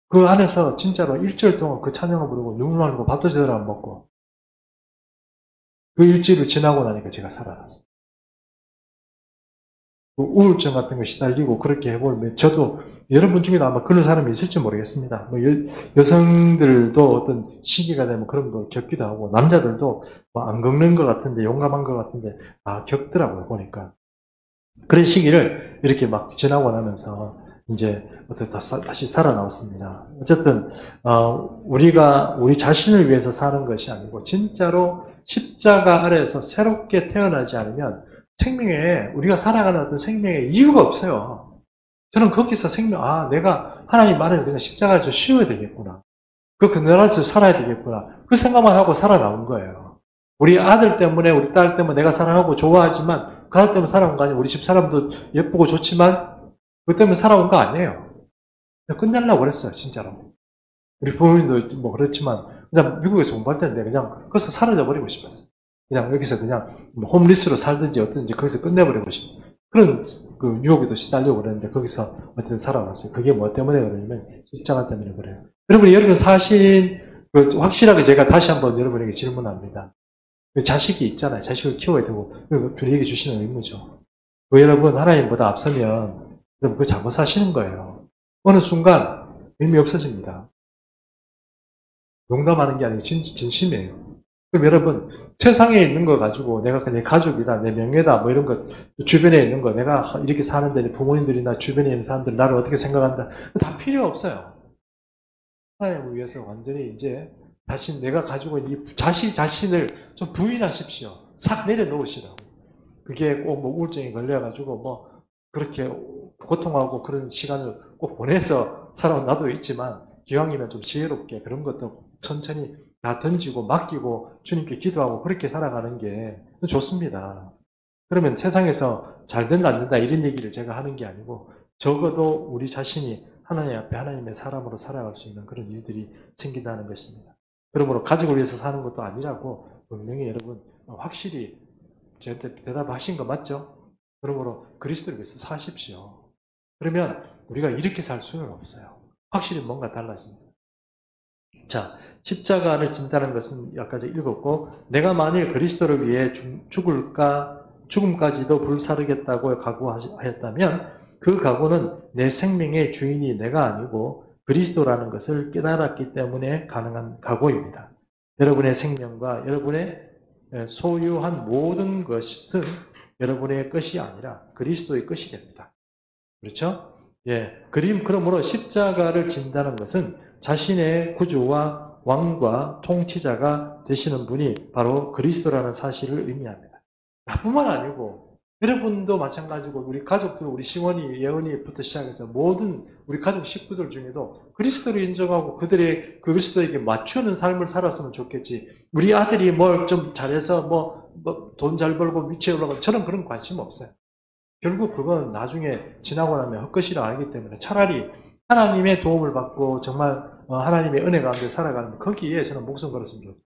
그 안에서 진짜로 1절 동안 그 찬양을 부르고 눈물 흘리고 밥도 제대로 안 먹고 그 일주일을 지나고 나니까 제가 살아났어요. 그 우울증 같은 거 시달리고 그렇게 해보면 저도 여러분 중에도 아마 그런 사람이 있을지 모르겠습니다. 여성들도 어떤 시기가 되면 그런 거 겪기도 하고 남자들도 안 겪는 것 같은데 용감한 것 같은데 겪더라고요, 보니까. 그런 시기를 이렇게 막 지나고 나면서 이제 어떻게 다시 살아나왔습니다. 어쨌든 우리가 우리 자신을 위해서 사는 것이 아니고 진짜로 십자가 아래에서 새롭게 태어나지 않으면 생명에 우리가 살아가는 어떤 생명에 이유가 없어요. 저는 거기서 내가 하나님 안에서 그냥 십자가에서 쉬어야 되겠구나. 그 그늘 아래서 살아야 되겠구나. 그 생각만 하고 살아나온 거예요. 우리 아들 때문에 우리 딸 때문에 내가 사랑하고 좋아하지만 그 아들 때문에 살아온 거 아니에요. 우리 집 사람도 예쁘고 좋지만 그 때문에 살아온 거 아니에요. 그냥 끝내려고 그랬어요, 진짜로. 우리 부모님도 뭐 그렇지만, 그냥 미국에서 공부할 때인데 그냥 거기서 사라져버리고 싶었어요. 그냥 여기서 그냥 홈리스로 살든지 어떤지 거기서 끝내버리고 싶어요. 그런 그 유혹에도 시달려고 그랬는데 거기서 어쨌든 살아왔어요. 그게 뭐 때문에 그러냐면 십자가 때문에 그래요. 여러분 사신, 확실하게 제가 다시 한번 여러분에게 질문합니다. 자식이 있잖아요. 자식을 키워야 되고, 주님에게 주시는 의무죠. 여러분, 하나님보다 앞서면 여러분, 그 잘못 사시는 거예요. 어느 순간 의미 없어집니다. 농담하는 게 아니고 진심이에요. 그럼 여러분, 세상에 있는 거 가지고 내가 그냥 가족이다, 내 명예다, 뭐 이런 것, 주변에 있는 거, 내가 이렇게 사는데 부모님들이나 주변에 있는 사람들 나를 어떻게 생각한다, 다 필요 없어요. 하나님을 위해서 완전히 이제 다시 내가 가지고 있는 이 자신을 좀 부인하십시오. 싹 내려놓으시라고. 그게 꼭 뭐 우울증에 걸려가지고 뭐 그렇게 고통하고 그런 시간을 꼭 보내서 살아온 나도 있지만 기왕이면 좀 지혜롭게 그런 것도 천천히 다 던지고 맡기고 주님께 기도하고 그렇게 살아가는 게 좋습니다. 그러면 세상에서 잘 된다 안 된다 이런 얘기를 제가 하는 게 아니고 적어도 우리 자신이 하나님 앞에 하나님의 사람으로 살아갈 수 있는 그런 일들이 생긴다는 것입니다. 그러므로 가족을 위해서 사는 것도 아니라고 분명히 여러분 확실히 저한테 대답하신 거 맞죠? 그러므로 그리스도를 위해서 사십시오. 그러면 우리가 이렇게 살 수는 없어요. 확실히 뭔가 달라집니다. 자, 십자가를 진다는 것은 여기까지 읽었고, 내가 만일 그리스도를 위해 죽음까지도 불사르겠다고 각오하였다면 그 각오는 내 생명의 주인이 내가 아니고 그리스도라는 것을 깨달았기 때문에 가능한 각오입니다. 여러분의 생명과 여러분의 소유한 모든 것은 여러분의 것이 아니라 그리스도의 것이 됩니다. 그렇죠? 예. 그러므로 십자가를 진다는 것은 자신의 구주와 왕과 통치자가 되시는 분이 바로 그리스도라는 사실을 의미합니다. 나뿐만 아니고 여러분도 마찬가지고 우리 가족들, 우리 시원이, 예언이부터 시작해서 모든 우리 가족 식구들 중에도 그리스도를 인정하고 그들의 그리스도에게 맞추는 삶을 살았으면 좋겠지. 우리 아들이 뭘 좀 잘해서 돈 잘 벌고 위치에 올라가고 저는 그런 관심 없어요. 결국 그건 나중에 지나고 나면 헛것이라 알기 때문에 차라리 하나님의 도움을 받고 정말 하나님의 은혜 가운데 살아가는 거기에 저는 목숨 걸었으면 좋겠어요.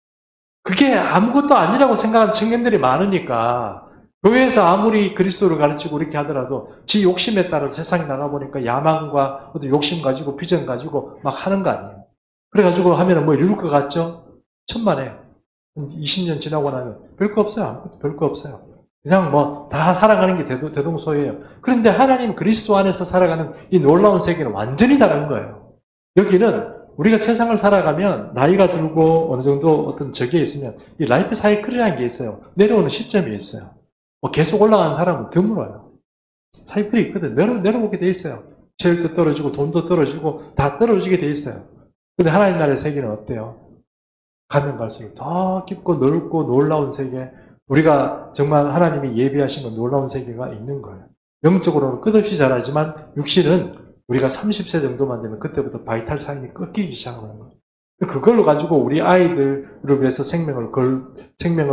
그게 아무것도 아니라고 생각하는 청년들이 많으니까 교회에서 아무리 그리스도를 가르치고 이렇게 하더라도 지 욕심에 따라서 세상에 나가보니까 야망과 어떤 욕심 가지고 비전 가지고 막 하는 거 아니에요. 그래가지고 하면은 뭐 이룰 것 같죠? 천만에 20년 지나고 나면 별거 없어요. 아무것도 별거 없어요. 그냥 뭐 다 살아가는 게 대동소이해요. 그런데 하나님 그리스도 안에서 살아가는 이 놀라운 세계는 완전히 다른 거예요. 여기는 우리가 세상을 살아가면 나이가 들고 어느 정도 어떤 적에 있으면 이 라이프 사이클이라는 게 있어요. 내려오는 시점이 있어요. 계속 올라가는 사람은 드물어요. 사이클이 있거든. 내려오게 돼 있어요. 체력도 떨어지고 돈도 떨어지고 다 떨어지게 돼 있어요. 근데 하나님 나라의 세계는 어때요? 가면 갈수록 더 깊고 넓고 놀라운 세계, 우리가 정말 하나님이 예비하신 건 놀라운 세계가 있는 거예요. 영적으로는 끝없이 자라지만 육신은 우리가 30세 정도만 되면 그때부터 바이탈 사인이 꺾이기 시작하는 거예요. 그걸로 가지고 우리 아이들을 위해서 생명을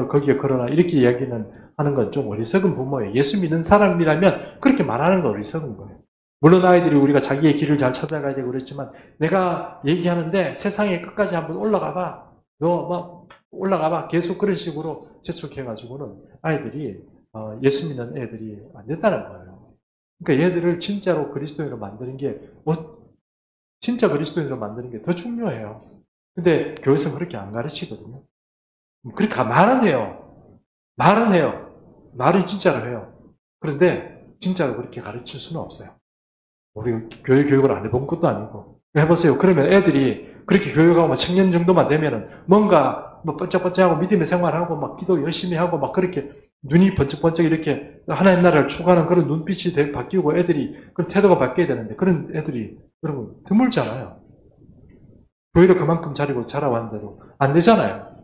거기에 걸어라 이렇게 이야기는 하는 건 좀 어리석은 부모예요. 예수 믿는 사람이라면 그렇게 말하는 건 어리석은 거예요. 물론 아이들이 우리가 자기의 길을 잘 찾아가야 되고 그랬지만 내가 얘기하는데 세상의 끝까지 한번 올라가 봐. 너 올라가 봐. 계속 그런 식으로 재촉해가지고는 아이들이 예수 믿는 애들이 안 된다는 거예요. 그러니까 얘들을 진짜로 그리스도인으로 만드는 게 진짜 그리스도인으로 만드는 게 더 중요해요. 근데 교회에서는 그렇게 안 가르치거든요. 그렇게 말은 해요. 말은 진짜로 해요. 그런데 진짜로 그렇게 가르칠 수는 없어요. 우리 교회 교육을 안 해본 것도 아니고. 해보세요. 그러면 애들이 그렇게 교육하고 청년 정도만 되면은 뭔가 번쩍번쩍하고 믿음의 생활하고 막 기도 열심히 하고 막 그렇게 눈이 번쩍번쩍 이렇게 하나님 나라를 추구하는 그런 눈빛이 바뀌고 애들이 그런 태도가 바뀌어야 되는데 그런 애들이 여러분 드물잖아요. 교회를 그만큼 자라왔는데도 안 되잖아요.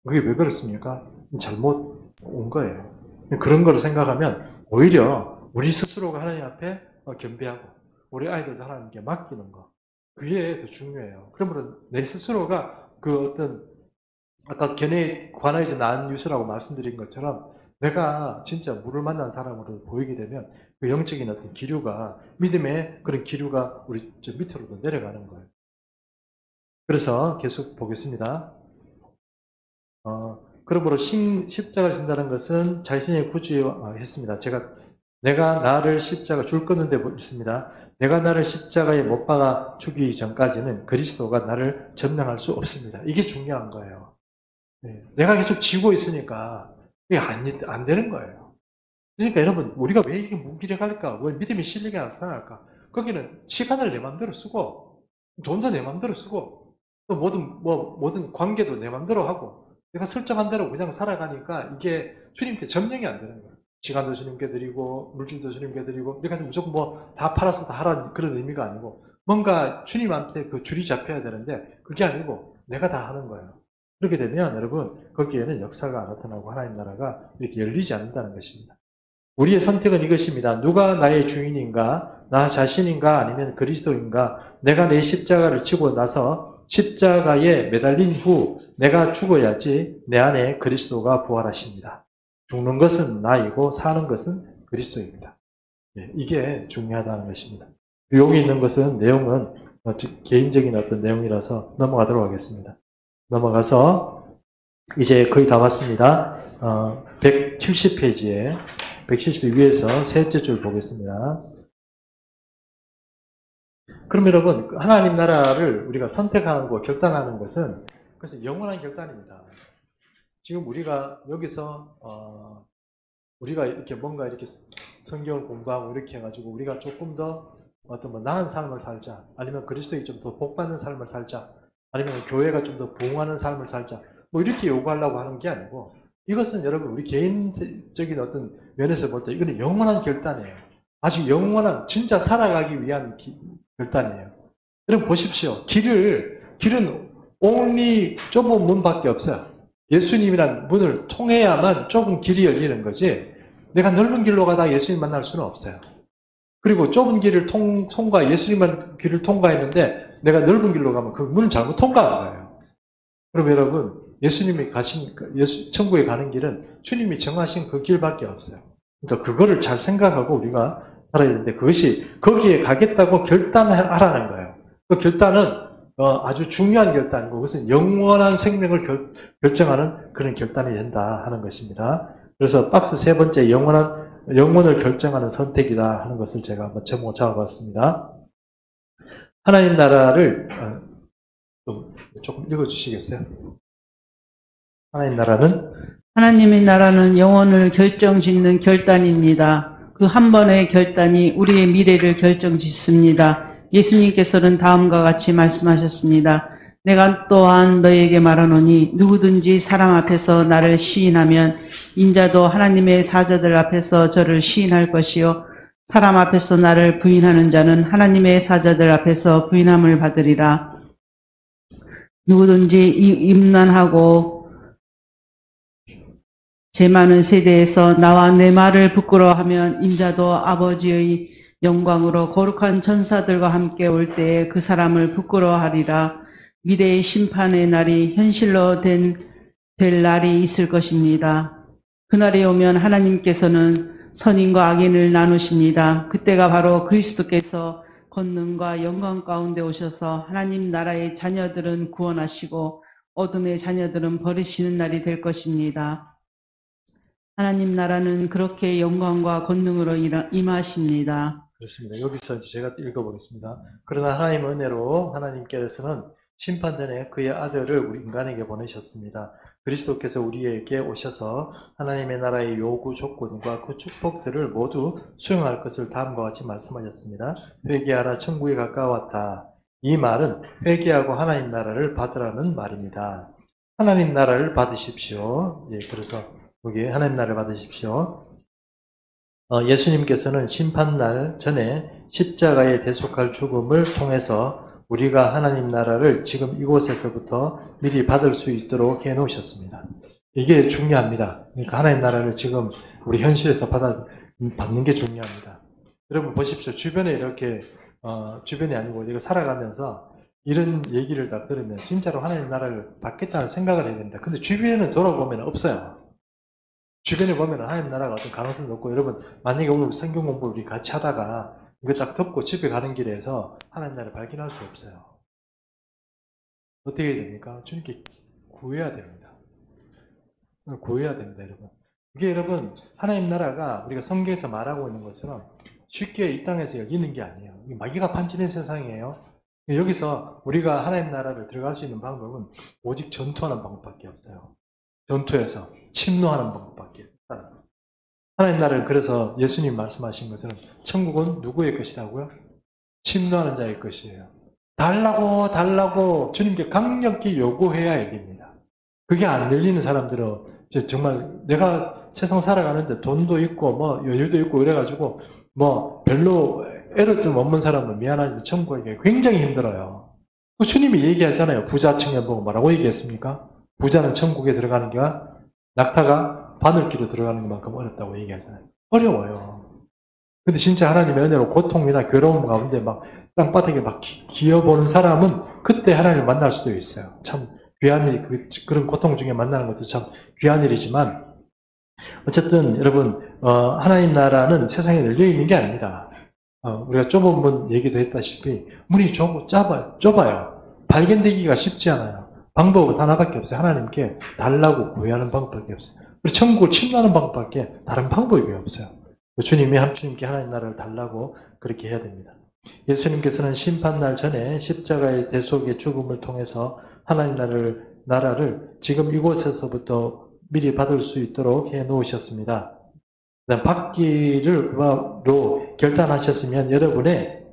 그게 왜 그렇습니까? 잘못 온 거예요. 그런 걸 생각하면 오히려 우리 스스로가 하나님 앞에 겸비하고 우리 아이들도 하나님께 맡기는 거 그게 더 중요해요. 그러면 내 스스로가 그 어떤 아까 관아에서 낳은 유수라고 말씀드린 것처럼 내가 진짜 물을 만난 사람으로 보이게 되면 그 영적인 어떤 기류가 믿음의 그런 기류가 우리 저 밑으로도 내려가는 거예요. 그래서 계속 보겠습니다. 그러므로 십자가를 진다는 것은 자신의 구주했습니다. 내가 나를 십자가 줄 끊는 데 있습니다. 내가 나를 십자가에 못 박아 죽이기 전까지는 그리스도가 나를 점령할 수 없습니다. 이게 중요한 거예요. 내가 계속 지고 있으니까 이게 안 되는 거예요. 그러니까 여러분 우리가 왜 이렇게 무기력할까? 왜 믿음이 실리게 나타날까? 거기는 시간을 내 마음대로 쓰고 돈도 내 마음대로 쓰고 또 모든 관계도 내 마음대로 하고 내가 설정한 대로 그냥 살아가니까 이게 주님께 점령이 안 되는 거예요. 시간도 주님께 드리고 물질도 주님께 드리고 이렇게 무조건 다 팔아서 다 하라는 그런 의미가 아니고 뭔가 주님한테 그 줄이 잡혀야 되는데 그게 아니고 내가 다 하는 거예요. 그렇게 되면 여러분 거기에는 역사가 나타나고 하나님 나라가 이렇게 열리지 않는다는 것입니다. 우리의 선택은 이것입니다. 누가 나의 주인인가? 나 자신인가? 아니면 그리스도인가? 내가 내 십자가를 지고 나서 십자가에 매달린 후 내가 죽어야지 내 안에 그리스도가 부활하십니다. 죽는 것은 나이고 사는 것은 그리스도입니다. 이게 중요하다는 것입니다. 여기 있는 것은 내용은 개인적인 어떤 내용이라서 넘어가도록 하겠습니다. 넘어가서 이제 거의 다 왔습니다. 170페이지에 170페이지 위에서 셋째 줄 보겠습니다. 그럼 여러분, 하나님 나라를 우리가 선택하는 거, 결단하는 것은 그래서 영원한 결단입니다. 지금 우리가 여기서 우리가 이렇게 뭔가 이렇게 성경을 공부하고 이렇게 해가지고 우리가 조금 더 어떤 뭐 나은 삶을 살자, 아니면 그리스도에 좀 더 복받는 삶을 살자, 아니면 교회가 좀 더 부흥하는 삶을 살자, 뭐 이렇게 요구하려고 하는 게 아니고, 이것은 여러분 우리 개인적인 어떤 면에서 볼 때 이거는 영원한 결단이에요. 아주 영원한, 진짜 살아가기 위한 결단이에요. 여러분 보십시오. 길은 only 좁은 문밖에 없어요. 예수님이란 문을 통해야만 좁은 길이 열리는 거지, 내가 넓은 길로 가다 예수님 만날 수는 없어요. 그리고 좁은 길을 통과, 예수님만 길을 통과했는데 내가 넓은 길로 가면 그 문을 잘못 통과한 거예요. 그럼 여러분, 예수님이 가신, 천국에 가는 길은 주님이 정하신 그 길밖에 없어요. 그러니까 그거를 잘 생각하고 우리가 살아야 되는데, 그것이 거기에 가겠다고 결단하라는 거예요. 그 결단은 아주 중요한 결단이고, 그것은 영원한 생명을 결정하는 그런 결단이 된다 하는 것입니다. 그래서 박스 세 번째, 영혼을 결정하는 선택이다 하는 것을 제가 한번 제목 잡아봤습니다. 하나님 나라를 조금 읽어주시겠어요? 하나님의 나라는 영혼을 결정짓는 결단입니다. 그 한 번의 결단이 우리의 미래를 결정짓습니다. 예수님께서는 다음과 같이 말씀하셨습니다. 내가 또한 너에게 말하노니 누구든지 사람 앞에서 나를 시인하면 인자도 하나님의 사자들 앞에서 저를 시인할 것이요, 사람 앞에서 나를 부인하는 자는 하나님의 사자들 앞에서 부인함을 받으리라. 누구든지 임난하고 제 많은 세대에서 나와 내 말을 부끄러워하면 인자도 아버지의 영광으로 거룩한 천사들과 함께 올 때에 그 사람을 부끄러워하리라. 미래의 심판의 날이 현실로 될 날이 있을 것입니다. 그날이 오면 하나님께서는 선인과 악인을 나누십니다. 그때가 바로 그리스도께서 권능과 영광 가운데 오셔서 하나님 나라의 자녀들은 구원하시고 어둠의 자녀들은 버리시는 날이 될 것입니다. 하나님 나라는 그렇게 영광과 권능으로 임하십니다. 그렇습니다. 여기서 이제 제가 읽어보겠습니다. 그러나 하나님의 은혜로 하나님께서는 심판 전에 그의 아들을 우리 인간에게 보내셨습니다. 그리스도께서 우리에게 오셔서 하나님의 나라의 요구 조건과 그 축복들을 모두 수용할 것을 다음과 같이 말씀하셨습니다. 회개하라, 천국이 가까웠다. 이 말은 회개하고 하나님 나라를 받으라는 말입니다. 하나님 나라를 받으십시오. 예, 그래서 여기 하나님 나라를 받으십시오. 예수님께서는 심판날 전에 십자가에 대속할 죽음을 통해서 우리가 하나님 나라를 지금 이곳에서부터 미리 받을 수 있도록 해놓으셨습니다. 이게 중요합니다. 그러니까 하나님 나라를 지금 우리 현실에서 받는 게 중요합니다. 여러분 보십시오. 주변에 이렇게 주변이 아니고 이거 살아가면서 이런 얘기를 다 들으면 진짜로 하나님 나라를 받겠다는 생각을 해야 됩니다. 근데 주변에는 돌아보면 없어요. 주변에 보면 하나님 나라가 어떤 가능성도 없고, 여러분 만약에 오늘 성경 공부를 우리 같이 하다가 이거 딱 덮고 집에 가는 길에서 하나님 나라를 발견할 수 없어요. 어떻게 해야 됩니까? 주님께 구해야 됩니다. 구해야 됩니다, 여러분. 이게 여러분, 하나님 나라가 우리가 성경에서 말하고 있는 것처럼 쉽게 이 땅에서 열리는 게 아니에요. 마귀가 판치는 세상이에요. 여기서 우리가 하나님 나라를 들어갈 수 있는 방법은 오직 전투하는 방법밖에 없어요. 전투에서 침노하는 방법밖에 없다. 하나님 나라를, 그래서 예수님 말씀하신 것처럼 천국은 누구의 것이라고요? 침노하는 자의 것이에요. 달라고 주님께 강력히 요구해야 열립니다. 그게 안 열리는 사람들은 정말 내가 세상 살아가는데 돈도 있고 뭐 여유도 있고 이래가지고 뭐 별로 애를 좀 없는 사람은 미안하지만 천국에 굉장히 힘들어요. 주님이 얘기하잖아요. 부자층에 보고 뭐라고 얘기했습니까? 부자는 천국에 들어가는 게 낙타가 바늘기로 들어가는 것만큼 어렵다고 얘기하잖아요. 어려워요. 근데 진짜 하나님의 은혜로 고통이나 괴로움 가운데 막 땅바닥에 막 기어보는 사람은 그때 하나님을 만날 수도 있어요. 참 귀한 일, 그런 고통 중에 만나는 것도 참 귀한 일이지만, 어쨌든 여러분, 하나님 나라는 세상에 열려있는 게 아닙니다. 우리가 좁은 문 얘기도 했다시피 문이 좁아요. 발견되기가 쉽지 않아요. 방법은 하나밖에 없어요. 하나님께 달라고 구해하는 방법밖에 없어요. 그리고 천국을 침노하는 방법밖에 다른 방법이 없어요. 주님께 하나님 나라를 달라고 그렇게 해야 됩니다. 예수님께서는 심판날 전에 십자가의 대속의 죽음을 통해서 하나님 나라를 지금 이곳에서부터 미리 받을 수 있도록 해 놓으셨습니다. 받기로 결단하셨으면 여러분의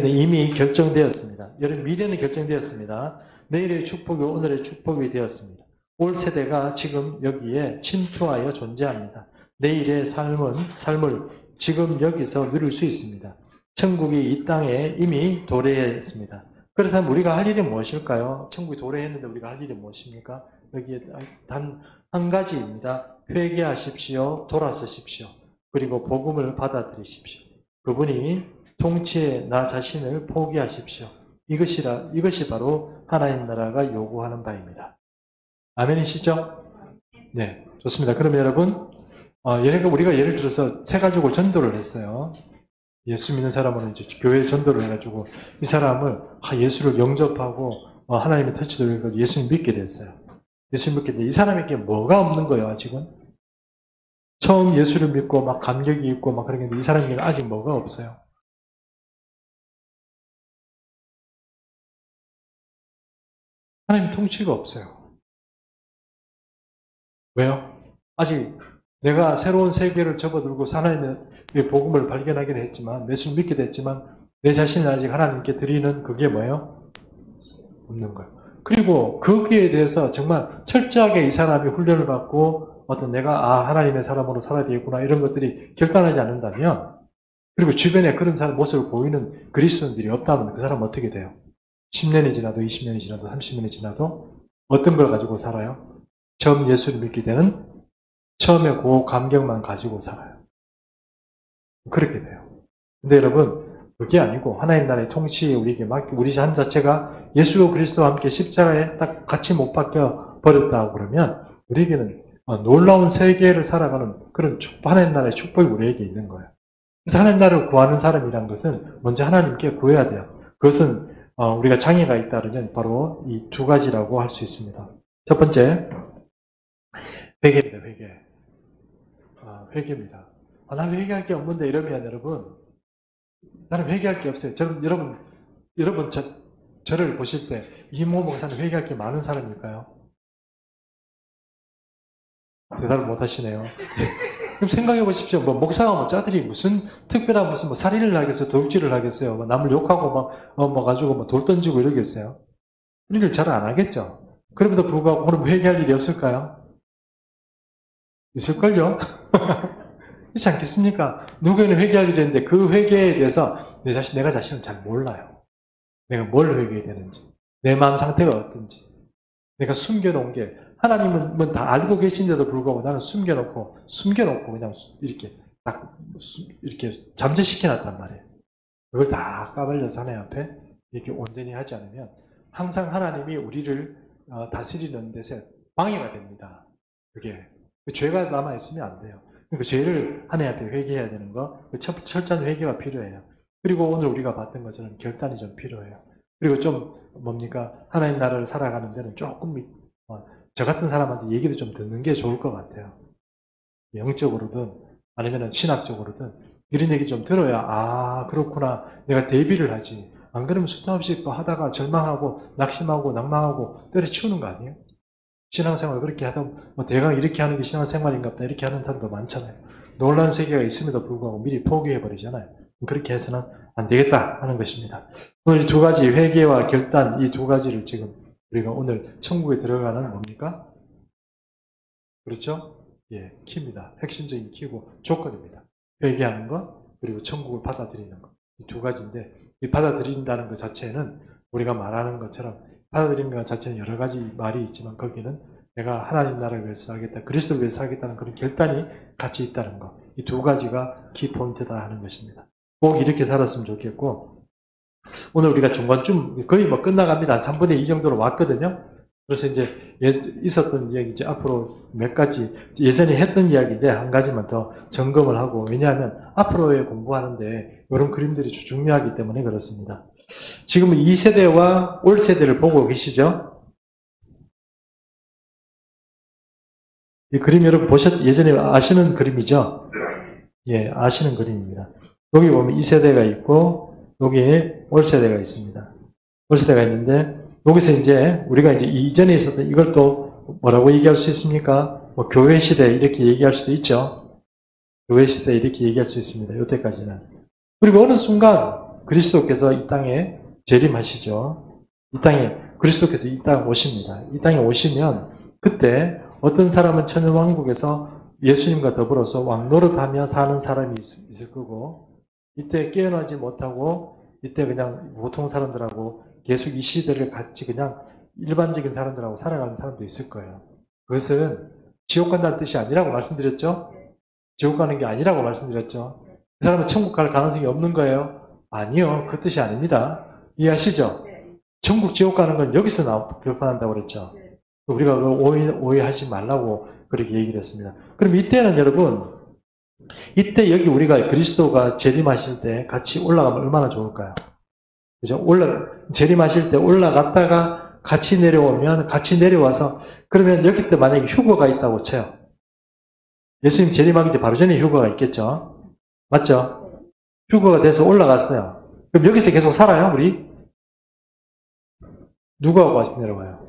이미 결정되었습니다. 여러분 미래는 결정되었습니다. 내일의 축복이 오늘의 축복이 되었습니다. 올 세대가 지금 여기에 침투하여 존재합니다. 내일의 삶을 지금 여기서 누릴 수 있습니다. 천국이 이 땅에 이미 도래했습니다. 그렇다면 우리가 할 일이 무엇일까요? 천국이 도래했는데 우리가 할 일이 무엇입니까? 여기에 단 한 가지입니다. 회개하십시오. 돌아서십시오. 그리고 복음을 받아들이십시오. 그분이 통치에 나 자신을 포기하십시오. 이것이 바로 하나님 나라가 요구하는 바입니다. 아멘이시죠? 네, 좋습니다. 그러면 여러분, 우리가 예를 들어서 세 가족을 전도를 했어요. 예수 믿는 사람은 이제 교회 전도를 해가지고 이 사람을 예수를 영접하고 하나님의 터치도 해가지고 예수님 믿게 됐어요. 예수님 믿게 됐는데 이 사람에게 뭐가 없는 거예요, 아직은? 처음 예수를 믿고 막 감격이 있고 막 그러는데 이 사람에게는 아직 뭐가 없어요? 하나님 통치가 없어요. 왜요? 아직 내가 새로운 세계를 접어들고 하나님의 복음을 발견하기는 했지만, 예수를 믿게 됐지만, 내 자신을 아직 하나님께 드리는 그게 뭐예요? 없는 거예요. 그리고 거기에 대해서 정말 철저하게 이 사람이 훈련을 받고 내가 하나님의 사람으로 살아야 되겠구나 이런 것들이 결단하지 않는다면, 그리고 주변에 그런 사람 모습을 보이는 그리스도인들이 없다면 그 사람은 어떻게 돼요? 10년이 지나도 20년이 지나도 30년이 지나도 어떤 걸 가지고 살아요? 처음 예수를 믿게 되는 처음에 그 감격만 가지고 살아요. 그렇게 돼요. 근데 여러분, 그게 아니고 하나님 나라의 통치에 우리에게 맡기고 우리 삶 자체가 예수 그리스도와 함께 십자가에 딱 같이 못 박혀 버렸다고 그러면 우리에게는 놀라운 세계를 살아가는 그런 하나님 나라의 축복이 우리에게 있는 거예요. 그래서 하나님 나라를 구하는 사람이란 것은 먼저 하나님께 구해야 돼요. 그것은 우리가 장애가 있다면 바로 이 두 가지라고 할 수 있습니다. 첫 번째, 회개입니다. 회개입니다. 나는 회개할 게 없는데 이러면 여러분, 나는 회개할 게 없어요. 여러분 저를 보실 때 이모 목사는 회개할 게 많은 사람일까요? 대답을 못 하시네요. 그럼 생각해 보십시오. 목사가 짜들이 무슨 특별한 무슨 살인을 하겠어요? 도둑질을 하겠어요? 남을 욕하고 가지고 돌 던지고 이러겠어요? 이런 걸 잘 안 하겠죠? 그럼에도 불구하고 오늘 회개할 일이 없을까요? 있을걸요? 그렇지 않겠습니까? 누구에는 회개할 일이 있는데 그 회개에 대해서 내가 자신을 잘 몰라요. 내가 뭘 회개해야 되는지, 내 마음 상태가 어떤지, 내가 숨겨놓은 게 하나님은 다 알고 계신데도 불구하고 나는 숨겨놓고 그냥 이렇게 잠재시켜놨단 말이에요. 그걸 다 까발려서 하나님 앞에 이렇게 온전히 하지 않으면 항상 하나님이 우리를 다스리는 데서 방해가 됩니다. 그게 죄가 남아있으면 안 돼요. 그 죄를 하나님 앞에 회개해야 되는 거, 철저한 회개가 필요해요. 그리고 오늘 우리가 봤던 것처럼 결단이 좀 필요해요. 그리고 좀 하나님 나라를 살아가는 데는 조금 저 같은 사람한테 얘기도 좀 듣는 게 좋을 것 같아요. 영적으로든 아니면 신학적으로든 이런 얘기 좀 들어야 그렇구나, 내가 대비를 하지. 안 그러면 수도 없이 또 하다가 절망하고 낙심하고 낭망하고 때려치우는 거 아니에요? 신앙생활 그렇게 하다 대강 이렇게 하는 게 신앙생활인가 보다 이렇게 하는 사람도 많잖아요. 놀라운 세계가 있음에도 불구하고 미리 포기해버리잖아요. 그렇게 해서는 안 되겠다 하는 것입니다. 오늘 두 가지 회개와 결단, 이 두 가지를 지금 우리가 오늘 천국에 들어가는 뭡니까? 그렇죠? 예, 키입니다. 핵심적인 키고 조건입니다. 회개하는 것, 그리고 천국을 받아들이는 것. 이 두 가지인데, 이 받아들인다는 것 자체는 우리가 말하는 것처럼 받아들이는 것 자체는 여러 가지 말이 있지만 거기는 내가 하나님 나라를 위해서 살겠다, 그리스도를 위해서 살겠다는 그런 결단이 같이 있다는 것. 이 두 가지가 키포인트다 하는 것입니다. 꼭 이렇게 살았으면 좋겠고, 오늘 우리가 중간쯤 거의 끝나갑니다. 한 3분의 2 정도로 왔거든요. 그래서 이제 있었던 이야기, 이제 앞으로 몇 가지, 예전에 했던 이야기인데 한 가지만 더 점검을 하고, 왜냐하면 앞으로의 공부하는데 이런 그림들이 중요하기 때문에 그렇습니다. 지금 2세대와 올 세대를 보고 계시죠? 이 그림 여러분 예전에 아시는 그림이죠? 예, 아시는 그림입니다. 여기 보면 2세대가 있고 여기 올세대가 있습니다. 올세대가 있는데 여기서 이제 우리가 이제 이전에 있었던 이걸 또 뭐라고 얘기할 수 있습니까? 뭐 교회 시대 이렇게 얘기할 수도 있죠. 교회 시대 이렇게 얘기할 수 있습니다. 이때까지는. 그리고 어느 순간 그리스도께서 이 땅에 재림하시죠. 이 땅에 그리스도께서 이 땅에 오십니다. 이 땅에 오시면 그때 어떤 사람은 천연왕국에서 예수님과 더불어서 왕노릇하며 사는 사람이 있을 거고 이때 깨어나지 못하고 이때 그냥 보통 사람들하고 계속 이 시대를 같이 그냥 일반적인 사람들하고 살아가는 사람도 있을 거예요. 그것은 지옥 간다는 뜻이 아니라고 말씀드렸죠? 지옥 가는 게 아니라고 말씀드렸죠? 그 사람은 천국 갈 가능성이 없는 거예요? 아니요. 그 뜻이 아닙니다. 이해하시죠? 천국 지옥 가는 건 여기서 결판한다고 그랬죠? 우리가 오해하지 말라고 그렇게 얘기를 했습니다. 그럼 이때는 여러분, 이때 여기 우리가 그리스도가 재림하실 때 같이 올라가면 얼마나 좋을까요? 그죠? 재림하실 때 올라갔다가 같이 내려오면 같이 내려와서 그러면 여기 때 만약에 휴거가 있다고 쳐요. 예수님 재림하기 이제 바로 전에 휴거가 있겠죠? 맞죠? 휴거가 돼서 올라갔어요. 그럼 여기서 계속 살아요, 우리? 누구하고 같이 내려와요?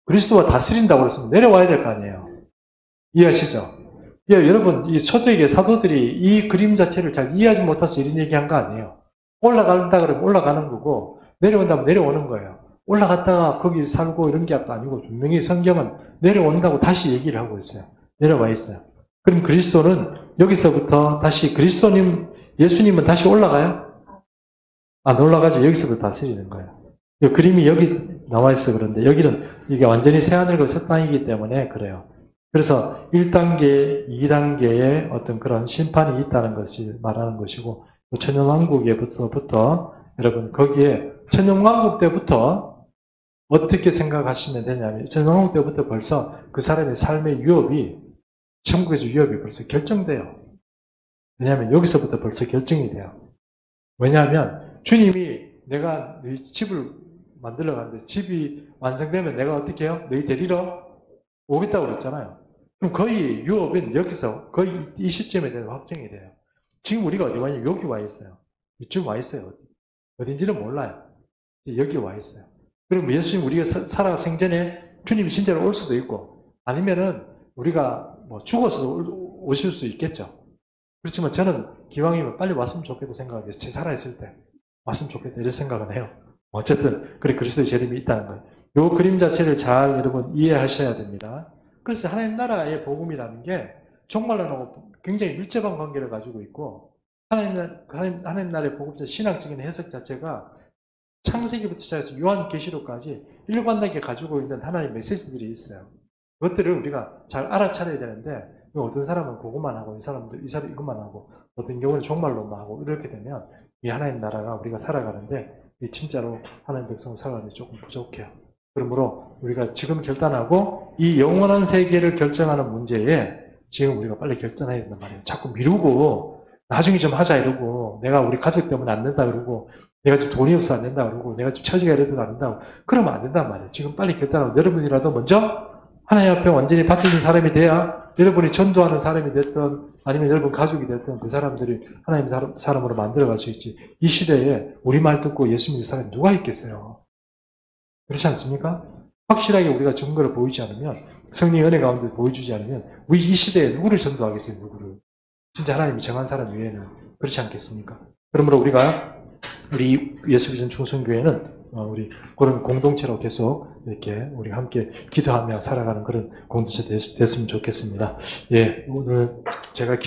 그리스도가 다스린다고 그랬으면 내려와야 될 거 아니에요. 이해하시죠? 예, 여러분, 이 초대기의 사도들이 이 그림 자체를 잘 이해하지 못해서 이런 얘기한 거 아니에요. 올라간다 그러면 올라가는 거고, 내려온다면 내려오는 거예요. 올라갔다가 거기 살고 이런 게 아니고, 분명히 성경은 내려온다고 다시 얘기를 하고 있어요. 내려와 있어요. 그럼 그리스도는 여기서부터 다시 예수님은 다시 올라가요? 안 올라가죠. 여기서부터 다스리는 거예요. 이 그림이 여기 나와 있어 그런데 여기는 이게 완전히 새하늘과 새 땅이기 때문에 그래요. 그래서 1단계, 2단계의 어떤 그런 심판이 있다는 것이 말하는 것이고 천연왕국에부터 여러분 거기에 천연왕국 때부터 어떻게 생각하시면 되냐면 천연왕국 때부터 벌써 그 사람의 삶의 유업이 천국에서 유업이 벌써 결정돼요. 왜냐하면 여기서부터 벌써 결정이 돼요. 왜냐하면 주님이 내가 너희 집을 만들러 가는데 집이 완성되면 내가 어떻게 해요? 너희 데리러 오겠다고 그랬잖아요. 그럼 거의 유업은 여기서 거의 이 시점에 대해서 확정이 돼요. 지금 우리가 어디 와 있냐? 여기 와 있어요. 이쯤 와 있어요. 어딘지는 몰라요. 여기 와 있어요. 그럼 예수님 우리가 살아 생전에 주님이 진짜로 올 수도 있고 아니면은 우리가 뭐 죽어서 오실 수 있겠죠. 그렇지만 저는 기왕이면 빨리 왔으면 좋겠다 생각해요. 제 살아있을 때 왔으면 좋겠다 이런 생각은 해요. 어쨌든 그래 그리스도의 재림이 있다는 거예요. 이 그림 자체를 잘 여러분 이해하셔야 됩니다. 그래서 하나님 나라의 복음이라는 게 정말로 굉장히 밀접한 관계를 가지고 있고 하나님 나라의 복음 신학적인 해석 자체가 창세기부터 시작해서 요한계시록까지 일관되게 가지고 있는 하나님의 메시지들이 있어요. 그것들을 우리가 잘 알아차려야 되는데 어떤 사람은 그것만 하고 이 사람은 이것만 하고 어떤 경우는 종말론만 하고 이렇게 되면 이 하나님 나라가 우리가 살아가는데 진짜로 하나님 백성을 살아가는데 조금 부족해요. 그러므로 우리가 지금 결단하고 이 영원한 세계를 결정하는 문제에 지금 우리가 빨리 결단해야 된단 말이에요. 자꾸 미루고 나중에 좀 하자 이러고 내가 우리 가족 때문에 안 된다 그러고 내가 좀 돈이 없어 안 된다 그러고 내가 좀 처지가 이래도 안 된다고 그러면 안 된단 말이에요. 지금 빨리 결단하고 여러분이라도 먼저 하나님 앞에 완전히 바쳐진 사람이 돼야 여러분이 전도하는 사람이 됐든 아니면 여러분 가족이 됐든 그 사람들이 하나님 사람으로 만들어갈 수 있지. 이 시대에 우리 말 듣고 예수 믿는 사람이 누가 있겠어요? 그렇지 않습니까? 확실하게 우리가 증거를 보이지 않으면 성령의 은혜 가운데 보여주지 않으면 우리 이 시대에 누구를 전도하겠어요? 누구를? 진짜 하나님이 정한 사람 외에는 그렇지 않겠습니까? 그러므로 우리 예수비전 충성교회는 우리 그런 공동체로 계속 이렇게 우리 함께 기도하며 살아가는 그런 공동체 됐으면 좋겠습니다. 예, 오늘 제가